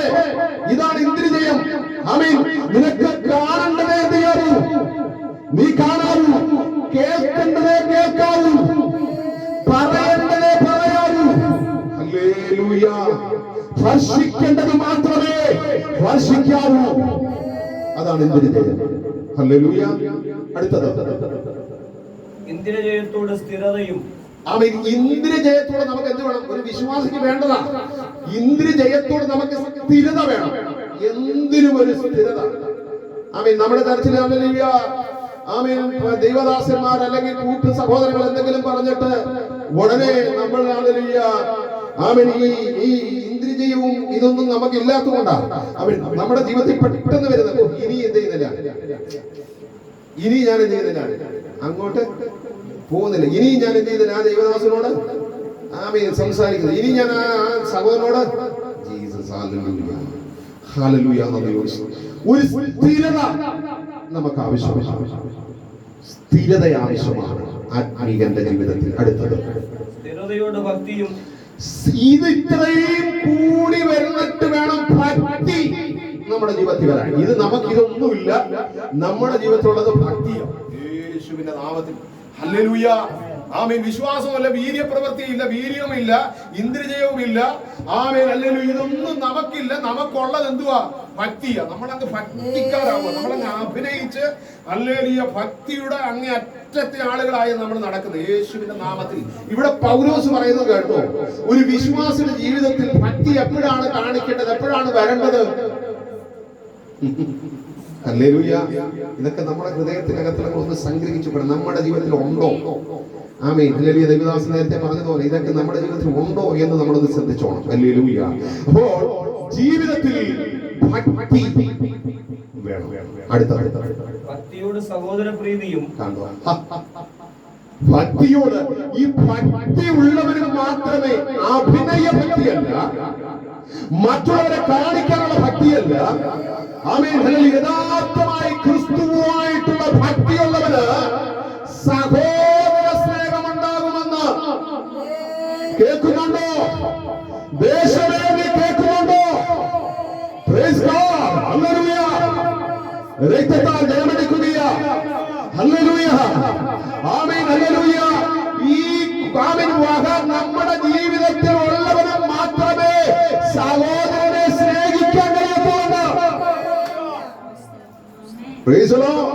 S2: ഇതാണ് ഇന്ദ്രിയജയം. നിനക്ക് കാണേണ്ടതേ എന്ത് ചെയ്യാവൂ? നീ കാണാവൂ. കേൾക്കേണ്ടതേ കേൾക്കാവൂ. പറയേണ്ടതേ പറയാവൂ. ഹല്ലേലൂയ. സ്പർശിക്കേണ്ടത് മാത്രമേ സ്പർശിക്കാവൂ. അതാണ് ഇന്ദ്രിയജയം. ഹല്ലേലൂയ. അടുത്തത്
S3: ഇന്ദ്രിയജയത്തോട് സ്ഥിരതയും.
S2: ഇന്ദ്രിയജയത്തോടെ നമുക്ക് എന്ത് വേണം? ഒരു വിശ്വാസിക്ക് വേണ്ടതാണ് ഇന്ദ്രിയജയത്തോട് നമുക്ക് സ്ഥിരത വേണം. എന്തിനും ഒരു സ്ഥിരത. നമ്മുടെ തരത്തിൽ ദൈവദാസന്മാർ അല്ലെങ്കിൽ കൂട്ടു സഹോദരങ്ങൾ എന്തെങ്കിലും പറഞ്ഞിട്ട് ഉടനെ നമ്മൾ ഈ ഇന്ദ്രിയജയവും ഇതൊന്നും നമുക്ക് ഇല്ലാത്തതുകൊണ്ടാണ് നമ്മുടെ ജീവിതത്തിൽ പെട്ടെന്ന് വരുന്നത്. ഇനി എന്ത് ചെയ്യുന്നില്ല, ഇനി ഞാൻ എന്ത് ചെയ്യുന്നില്ല, അങ്ങോട്ട് പോകുന്നില്ല. ഇനി ഞാൻ എന്ത് ചെയ്തില്ല, ആ ദൈവദാസനോട് സംസാരിക്കുന്നത്. ഇനി ഞാൻ ആ സഹോദരനോട് ജീസസ് ഹല്ലേലൂയ ഒരു സ്ഥിരത നമുക്ക് ആവശ്യമാണ്. സ്ഥിരത ആവശ്യമാണ് ആത്മീകന്റെ ജീവിതത്തിൽ. അടുത്തത്
S3: സ്ഥിരതയോട് ഭക്തിയും.
S2: ഇത് ഇത്രയും കൂടി വരുന്നിട്ട് വേണം ഭക്തി നമ്മുടെ ജീവിതത്തിൽ വരാൻ. ഇത് നമുക്കിതൊന്നുമില്ല. നമ്മുടെ ജീവിതത്തിലുള്ളത് ഭക്തിയാണ്. യേശുവിന്റെ നാമത്തിൽ ഹല്ലേലൂയ. ആമേൻ. വിശ്വാസമല്ല, വീര്യപ്രവൃത്തിയില്ല, വീര്യമില്ല, ഇന്ദ്രിയവുമില്ല. ആമേൻ. അല്ലെങ്കിൽ ഇതൊന്നും നമുക്കില്ല. നമുക്കുള്ളത് എന്തുവാ? ഭക്തിയാ. നമ്മളങ്ങ് ഭക്തിക്കാരാവുക, നമ്മളങ്ങ് അഭിനയിച്ച് ഹല്ലേലൂയ ഭക്തിയുടെ അങ്ങേ അറ്റത്തെ ആളുകളായി നമ്മൾ നടക്കുന്നത് യേശുവിന്റെ നാമത്തിൽ. ഇവിടെ പൗലോസ് പറയുന്നത് കേട്ടോ, ഒരു വിശ്വാസിയുടെ ജീവിതത്തിൽ ഭക്തി എപ്പോഴാണ് കാണിക്കേണ്ടത്, എപ്പോഴാണ് വരേണ്ടത്? ഹല്ലേലൂയ. ഇതൊക്കെ നമ്മുടെ ഹൃദയത്തിനകത്തുള്ള ഒന്ന് സംഗ്രഹിച്ചു നമ്മുടെ ജീവിതത്തിൽ ഉണ്ടോ? ആമേൻ. ഹല്ലേലൂയ. ദൈവദാസൻ നേരത്തെ പറഞ്ഞതുപോലെ ഇതൊക്കെ നമ്മുടെ ജീവിതത്തിൽ ഉണ്ടോ എന്ന് നമ്മളൊന്ന് ശ്രദ്ധിച്ചോണം. ഹല്ലേലൂയ. അപ്പോൾ ജീവിതത്തിൽ ഭക്തി വേണം. അടുത്ത
S3: ഭക്തിയോട് സഹോദര പ്രീതിയും
S1: ഭക്തിയോട്, ഈ ഭക്തി ഉള്ളവന് മാത്രമേ, അഭിനയ ഭക്തിയല്ല, മറ്റുള്ളവരെ കാണിക്കാനുള്ള ഭക്തിയല്ല. ആമേൻ. യഥാർത്ഥമായി ക്രിസ്തുവുമായിട്ടുള്ള ഭക്തിയുള്ളവന് സഹോദര സ്നേഹമുണ്ടാകുമെന്ന് കേൾക്കുന്നുണ്ടോ? ദേശവേദി കേൾക്കുന്നുണ്ടോ? Praise God. ഹല്ലേലൂയ. രക്തത്താൽ ജയമെടുക്കുക. ഹല്ലേലൂയ. ആമേൻ. ഹല്ലേലൂയ. ഈ ആമേൻ വക നമ്മുടെ ജീവിതത്തിൽ ഉള്ളവന് മാത്രമേ സഹോദരനെ സ്നേഹിക്കാൻ കഴിയത്തുള്ളൂ. Praise the lord.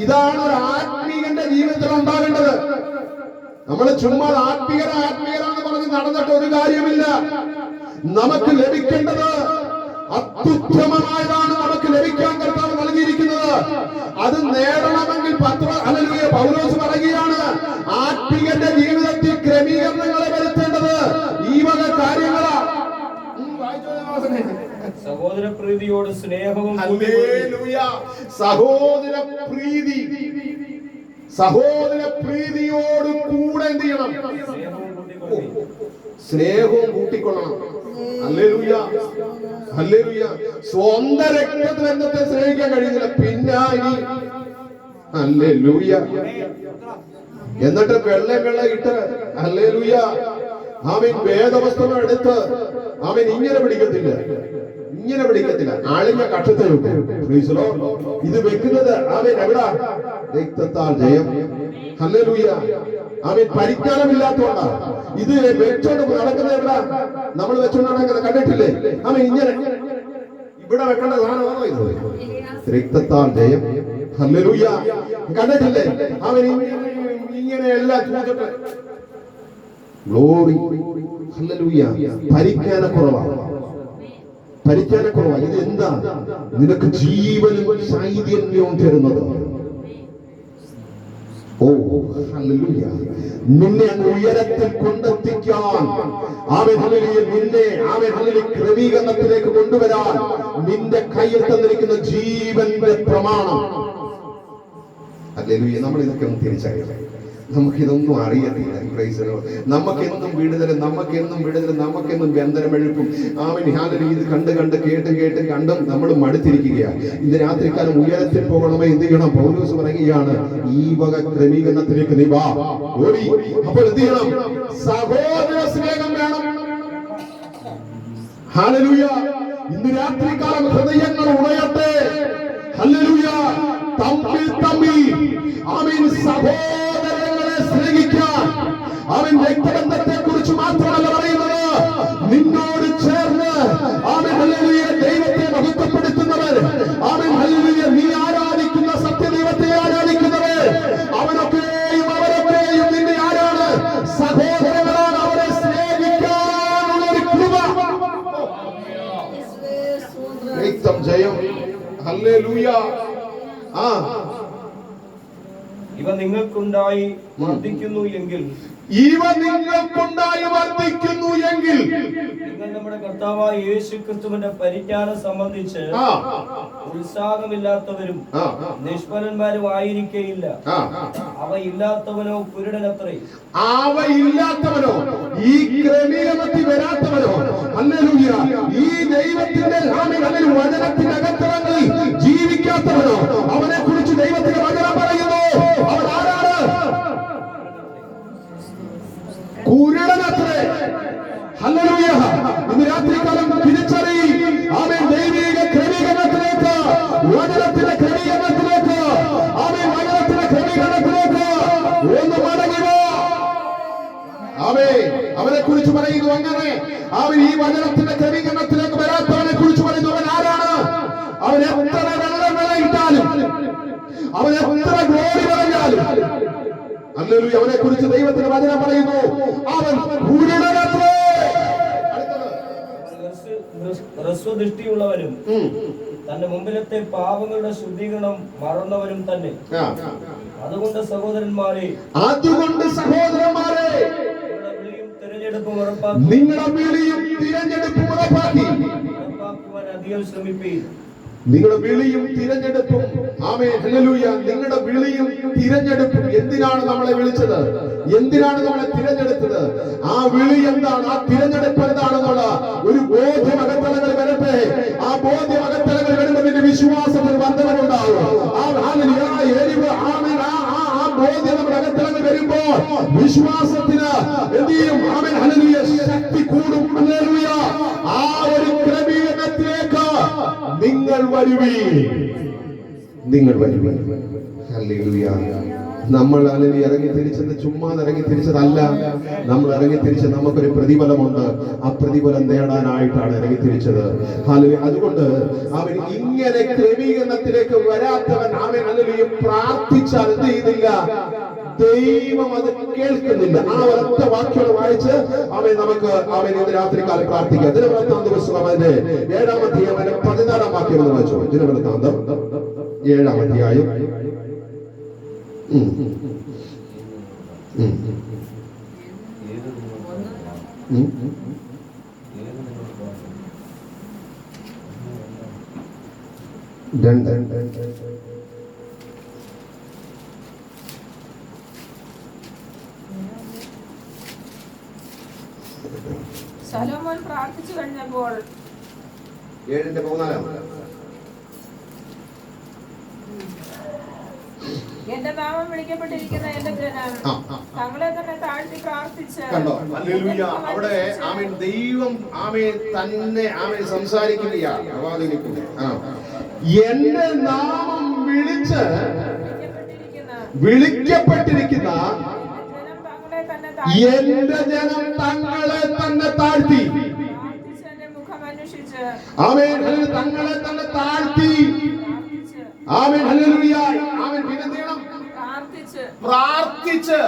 S1: ഇതാണ് ഒരു ആത്മീകന്റെ ജീവിതത്തിൽ ഉണ്ടാകേണ്ടത്. നമ്മൾ ചുമ്മാ ആത്മീകരാന്ന് പറഞ്ഞ് നടന്നിട്ട് ഒരു കാര്യമില്ല. നമുക്ക് ലഭിക്കേണ്ടത് അത്യുത്തമമായതാണ് നമുക്ക് ലഭിക്കാൻ കർത്താവ് നൽകിയിരിക്കുന്നത്. അത് നേടണമെങ്കിൽ ഹല്ലേലൂയ പൗലോസ് പറയുകയാണ്, ആത്മീകന്റെ ജീവിതത്തിൽ ക്രമീകരണങ്ങളെ വരുത്തേണ്ടത് ഈ വക കാര്യങ്ങളാ.
S3: സഹോദര പ്രീതിയോട് സ്നേഹവും
S2: ഹല്ലേലൂയ. സഹോദര പ്രീതി, സഹോദര പ്രീതിയോട് കൂടെ എന്ത് ചെയ്യണം? സ്നേഹവും കൂട്ടിക്കൊള്ളണം. ഹല്ലേലൂയ. ഹല്ലേലൂയ. സ്വന്തം രക്തബന്ധത്തെ സ്നേഹിക്കാൻ കഴിയുന്നില്ല, പിന്നെ ഇനി ഹല്ലേലൂയ എന്നിട്ട് വെള്ള ഇട്ട് ഹല്ലേലൂയ ആമേൻ വേദവസ്ത്രം എടുത്ത് ആമേൻ ഇങ്ങനെ പിടിക്കത്തില്ല, ഇങ്ങനെ പിടിക്കത്തില്ല, ആളിഞ്ഞ കക്ഷത്തിൽ ഇത് വെക്കുന്നത് ആമേൻ എവിടാ? രക്തത്താൽ ജയം. ഹല്ലേലൂയ. ആമേൻ. പരിജ്ഞാനമില്ലാത്തതുകൊണ്ടാ ഇത് വെച്ചോണ്ട് നടക്കുന്നത്. എവിടാ നമ്മൾ വെച്ചോണ്ട് നടക്കുന്നത്? കണ്ടിട്ടില്ലേ? ആമേൻ. ഇങ്ങനെ ഇവിടെ വെക്കേണ്ട സാധനമാണോ ഇത്? രക്തത്താൽ ജയം. ഹല്ലേലൂയ. കണ്ടിട്ടില്ലേ? ആമേൻ. ഇങ്ങനെ എല്ലാം ചോദിച്ചിട്ട് ഗ്ലോറി. ഹല്ലേലൂയ. പരിജ്ഞാനക്കുറവാണ്, പരിജ്ഞാനക്കുറവാണ്. ഇത് എന്താ? നിനക്ക് ജീവനും ചൈതന്യവും തരുന്നത്. ഓ ഹല്ലേലൂയ. നിന്നെ ഉയരത്തിൽ കൊണ്ടെത്തിക്കാൻ ആമേൻ ഹല്ലേലൂയ, നിന്നെ ആമേൻ ഹല്ലേലൂയ ക്രമീകരണത്തിലേക്ക് കൊണ്ടുവരാൻ നിന്റെ കയ്യിൽ തന്നിരിക്കുന്ന ജീവന്റെ പ്രമാണം. ഹല്ലേലൂയ. നമ്മൾ ഇതൊക്കെ ഒന്ന് തിരിച്ചറിയണം. നമുക്കിതൊന്നും അറിയത്തില്ല. നമുക്കെന്നും വിടുതലും, നമുക്കെന്നും വിടുതലും, നമുക്കെന്നും ബന്ധനമെഴുപ്പും. Amen hallelujah. ഇത് കണ്ട് കണ്ട് കേട്ട് കണ്ടും നമ്മൾ മടുത്തിരിക്കുകയാണ്. ഇന്ന് രാത്രിക്കാലം ഉയരത്തിൽ പോകണമേ എന്ത് ചെയ്യണം? പൗലോസ് പറയുകയാണ്, ഈ വക ക്രമീകരണത്തിലേക്ക് നീ വാ. ഓടി. അപ്പോൾ എന്ത് ചെയ്യണം? സഹോദര സ്നേഹം വേണം. ഹല്ലേലൂയ. ഇന്ന് രാത്രികാലം ഹൃദയങ്ങൾ ഉണയട്ടെ. ഹല്ലേലൂയ. തമ്മിൽ ആമേൻ സഹോദരങ്ങളെ സ്നേഹിക്കാൻ. അവൻ രക്തബന്ധത്തെ കുറിച്ച് മാത്രമല്ല പറയുന്നത്, നിന്നോട് ചേർന്ന് ആമേൻ ഹല്ലേലൂയ ദൈവത്തെ മഹത്വപ്പെടുത്തുന്നവർ, ആമേൻ ഹല്ലേലൂയ നീ ആരാധിക്കുന്ന സത്യദൈവത്തെ ആരാധിക്കുന്നവർ, അവരൊക്കെയും നിന്റെ ആരാണ്? സഹോദരങ്ങളാണ്. അവരെ സ്നേഹിക്കാനുള്ള ഒരു കൃപ. രക്തം ജയം. ഹല്ലേലൂയ.
S3: ഇവ നിങ്ങൾക്കുണ്ടായി വർദ്ധിക്കുന്നു എങ്കിൽ നിങ്ങൾ നമ്മുടെ കർത്താവായ യേശു ക്രിസ്തുവിന്റെ പരിജ്ഞാനം സംബന്ധിച്ച് ഉത്സാഹമില്ലാത്തവരും നിഷ്ഫലന്മാരും ആയിരിക്കയില്ല. അവ ഇല്ലാത്തവനോ കുരുടനത്രേ.
S1: അവയില്ലാത്തവനോ, ഈ ക്രമീകരണത്തിൽ വരാത്തവനോ, ഹല്ലേലൂയ ഈ ദൈവത്തിന്റെ വചനത്തിന്റെ അകത്തളങ്ങളിൽ ജീവിക്കാത്തവനോ, അവനെ കുറിച്ച് ദൈവത്തിന്റെ വചനം പറയുന്നു, അവൻ ആരാണ്? കുരുടനത്രേ. ഹല്ലേലൂയ. ഇന്ന് രാത്രികാലം തിരിച്ചറിയും. ആമേൻ. ദൈവിക ക്രമീകരണത്തിലേക്ക്, വചനത്തിന്റെ ക്രമീകരണത്തിലേക്ക്, ആമേൻ വചനത്തിന്റെ ക്രമീകരണത്തിലേക്ക് ഒന്ന് മടങ്ങി അവനെ കുറിച്ച് പറയുന്നു അങ്ങനെ. അവൻ ഈ വചനത്തിന്റെ ക്രമീകരണത്തിലേക്ക് വരാത്തവനെ കുറിച്ച് പറയുന്നു. അവൻ ആരാണ്? അവൻ എത്ര വെള്ളം വിളയിട്ടാലും, അവൻ എത്ര ഗ്ലോറി പറഞ്ഞാലും, ഹല്ലേലൂയ, അവനെ കുറിച്ച് ദൈവത്തിന്റെ വചനം പറയുന്നു, അവൻ ഉരുളനത്രേ.
S3: ഹ്രസ്വദൃഷ്ടിയുള്ളവനും തന്റെ മുമ്പിലത്തെ പാപങ്ങളുടെ ശുദ്ധീകരണം മറന്നവനും തന്നെ. അതുകൊണ്ട് സഹോദരന്മാരെ
S1: നിങ്ങളുടെ വിളിയും തിരഞ്ഞെടുപ്പും ഉറപ്പാക്കി
S3: അധികം ശ്രമിപ്പീൻ.
S1: നിങ്ങളുടെ വിളിയും തിരഞ്ഞെടുപ്പും, ആമേൻ, ഹല്ലേലൂയ, നിങ്ങളുടെ വിളിയും തിരഞ്ഞെടുപ്പും. എന്തിനാണ് നമ്മളെ വിളിച്ചത്? എന്തിനാണ് നമ്മളെ തിരഞ്ഞെടുത്തത്? ആ വിളി എന്താണ്? ആ തിരഞ്ഞെടുപ്പ് എന്താണെന്നുള്ള ഒരു ബോധ്യം അകത്തളങ്ങൾ വരട്ടെ. ആ ബോധ്യം അകത്തളങ്ങൾ വരുമ്പോൾ നിന്റെ വിശ്വാസത്തിൽ വർദ്ധനവുണ്ടാവും. ആ ബോധ്യം നമ്മുടെ അകത്തളങ്ങൾ വരുമ്പോൾ വിശ്വാസത്തിന് എന്ത് ചെയ്യും? ആമേൻ, ഹല്ലേലൂയ, ശക്തി കൂടും. ഹല്ലേലൂയ. ആ ഒരു ക്രമീകരണത്തിലേക്ക് നിങ്ങൾ വരുവീൻ. ഹല്ലേലൂയ. നമ്മൾ അല്ലെങ്കിൽ ഇറങ്ങി തിരിച്ചത് ചുമ്മാ ഇറങ്ങി തിരിച്ചതല്ല. നമ്മൾ ഇറങ്ങി തിരിച്ച് നമുക്കൊരു പ്രതിഫലമുണ്ട്. ആ പ്രതിഫലം നേടാനായിട്ടാണ് ഇറങ്ങി തിരിച്ചത്. ഹല്ലേലൂയ. അതുകൊണ്ട് അവൻ ഇങ്ങനെ ക്രമീകരണത്തിലേക്ക് വരാത്തവൻ അവൻ ഹല്ലേലൂയ പ്രാർത്ഥിച്ചാൽ എന്ത് ചെയ്യുന്നില്ല? ദൈവം അത് കേൾക്കുന്നില്ല. ആ ഒരൊറ്റ വാക്യം വായിച്ച് നമുക്ക് ഇന്ന് രാത്രികാലം പ്രാർത്ഥിക്കാം. ദിനവൃത്താന്ത പുസ്തകം അതിന്റെ 7-ാം അധ്യായം 14-ാം വാക്യം എന്ന് വായിച്ചു. ദിനവൃത്താന്തം 7-ാം അധ്യായം
S4: ശലോമോൻ പ്രാർത്ഥിച്ചു കഴിഞ്ഞപ്പോൾ
S1: 7:14
S4: എന്റെ നാമം വിളിക്കപ്പെട്ടിരിക്കുന്ന എന്റെ ജനം തങ്ങളെ തന്നെ താഴ്ത്തി പ്രാർത്ഥിച്ച്.
S2: കണ്ടോ? ഹല്ലേലൂയ. അവിടെ ആമേൻ, ദൈവം ആമേൻ തന്നെ ആമേൻ സംസാരിക്കുകയാണ്.
S1: എന്റെ നാമം വിളിക്കപ്പെട്ടിരിക്കുന്ന എന്റെ ജനം തങ്ങളെ തന്നെ താഴ്ത്തി, ആമേൻ, തങ്ങളെ തന്നെ താഴ്ത്തി, ആമേൻ, ഹല്ലേലൂയ, ആമേൻ, പിന്നെ ചെയ്യണം? പ്രാർത്ഥിച്ച്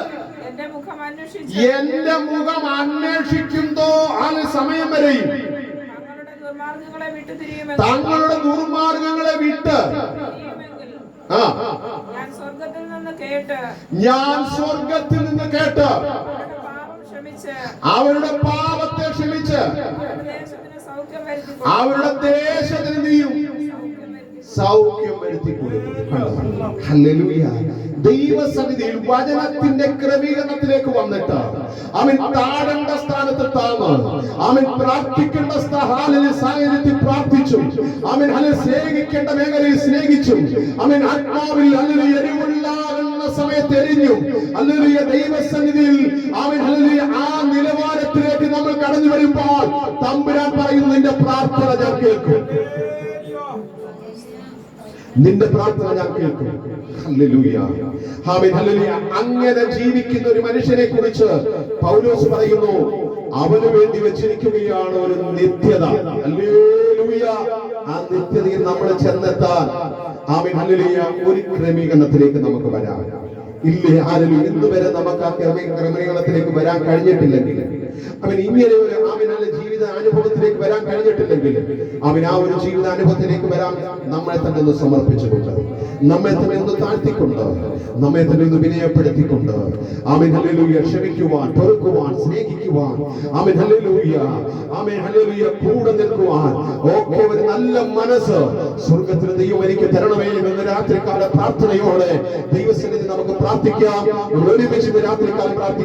S1: എന്റെ മുഖം അന്വേഷിക്കുന്നതോ ആ സമയം വരെയും തങ്ങളുടെ ദുർമാർഗങ്ങളെ വിട്ട് ഞാൻ സ്വർഗത്തിൽ നിന്ന് കേട്ട് അവരുടെ പാപത്തെ ക്ഷമിച്ച് അവരുടെ ദേശത്തിന് നീയും സൗഖ്യം വരുത്തി കൊടുക്കും. ഹല്ലേലൂയ. ദൈവസന്നിധിയിൽ വചനത്തിന്റെ ക്രമീകരണത്തിലേക്ക് വന്നിട്ട് അവൻ താഴേണ്ട സ്ഥാനത്ത് താന്ന് അവൻ പ്രാർത്ഥിക്കേണ്ട സാഹചര്യത്തിൽ പ്രാർത്ഥിച്ചു, അവൻ സ്നേഹിക്കേണ്ട മേഖലയിൽ സ്നേഹിച്ചു, അവൻ ആത്മാവിൽ അല്ലെങ്കിൽ എരിവുള്ളാകുന്ന സമയത്ത് എരിഞ്ഞു. അല്ലെങ്കിൽ ദൈവസന്നിധിയിൽ അവൻ ആ നിലവാരത്തിലേക്ക് നമ്മൾ കടന്നു വരുമ്പോൾ തമ്പുരാൻ പറയുന്നു, നിന്റെ പ്രാർത്ഥന ഞാൻ കേൾക്കും, നിന്റെ പ്രാർത്ഥന ഞാൻ കേൾക്കും. ഹല്ലേലൂയ. ആമേൻ, ഹല്ലേലൂയ. അങ്ങനെ ജീവിക്കുന്ന ഒരു മനുഷ്യനെ കുറിച്ച് പൗലോസ് പറയുന്നു, അവന് വേണ്ടി വെച്ചിരിക്കുകയാണ് ഒരു നിത്യത. ഹല്ലേലൂയ. ആ നിത്യതയിൽ നമ്മൾ ചെന്നെത്താൻ ആമേൻ, ഹല്ലേലൂയ, ഒരു ക്രമീകരണത്തിലേക്ക് നമുക്ക് വരാം. ഇല്ലേ? ഹല്ലേലൂയ. ഇന്നുവരെ നമുക്ക് ആ ക്രമീകരണത്തിലേക്ക് വരാൻ കഴിഞ്ഞിട്ടില്ലെങ്കിൽ, അവൻ ഇങ്ങനെ ഒരു ജീവിത അനുഭവത്തിലേക്ക് വരാൻ കഴിഞ്ഞിട്ടില്ലെങ്കിൽ, അവൻ ആ ഒരു ജീവിതാനുഭവത്തിലേക്ക് വരാൻ നമ്മളെ തന്നെ ഒന്ന് സമർപ്പിച്ചുകൊണ്ട്, നമ്മെ തന്നെ ഒന്ന് താഴ്ത്തിക്കൊണ്ട്, നമ്മെ തന്നെ ഒന്ന് വിനയപ്പെടുത്തിക്കൊണ്ട്, ആമേൻ, ഹല്ലേലൂയ, ക്ഷമിക്കുവാൻ, പൊറുക്കുവാൻ, സ്നേഹിക്കുവാൻ, ആമേൻ, ഹല്ലേലൂയ, ആമേൻ, ഹല്ലേലൂയ, കൂടെ നിൽക്കുവാൻ ഒക്കെ ഒരു നല്ല മനസ്സ് സ്വർഗ്ഗത്തിൽ ദൈവം എനിക്ക് തരണമേ എന്ന രാത്രികാല പ്രാർത്ഥനയോടെ ദൈവസന്നിധി നമുക്ക് പ്രാർത്ഥിക്കാം. ഒരുമിച്ച് രാത്രികാലം പ്രാർത്ഥിക്കാം.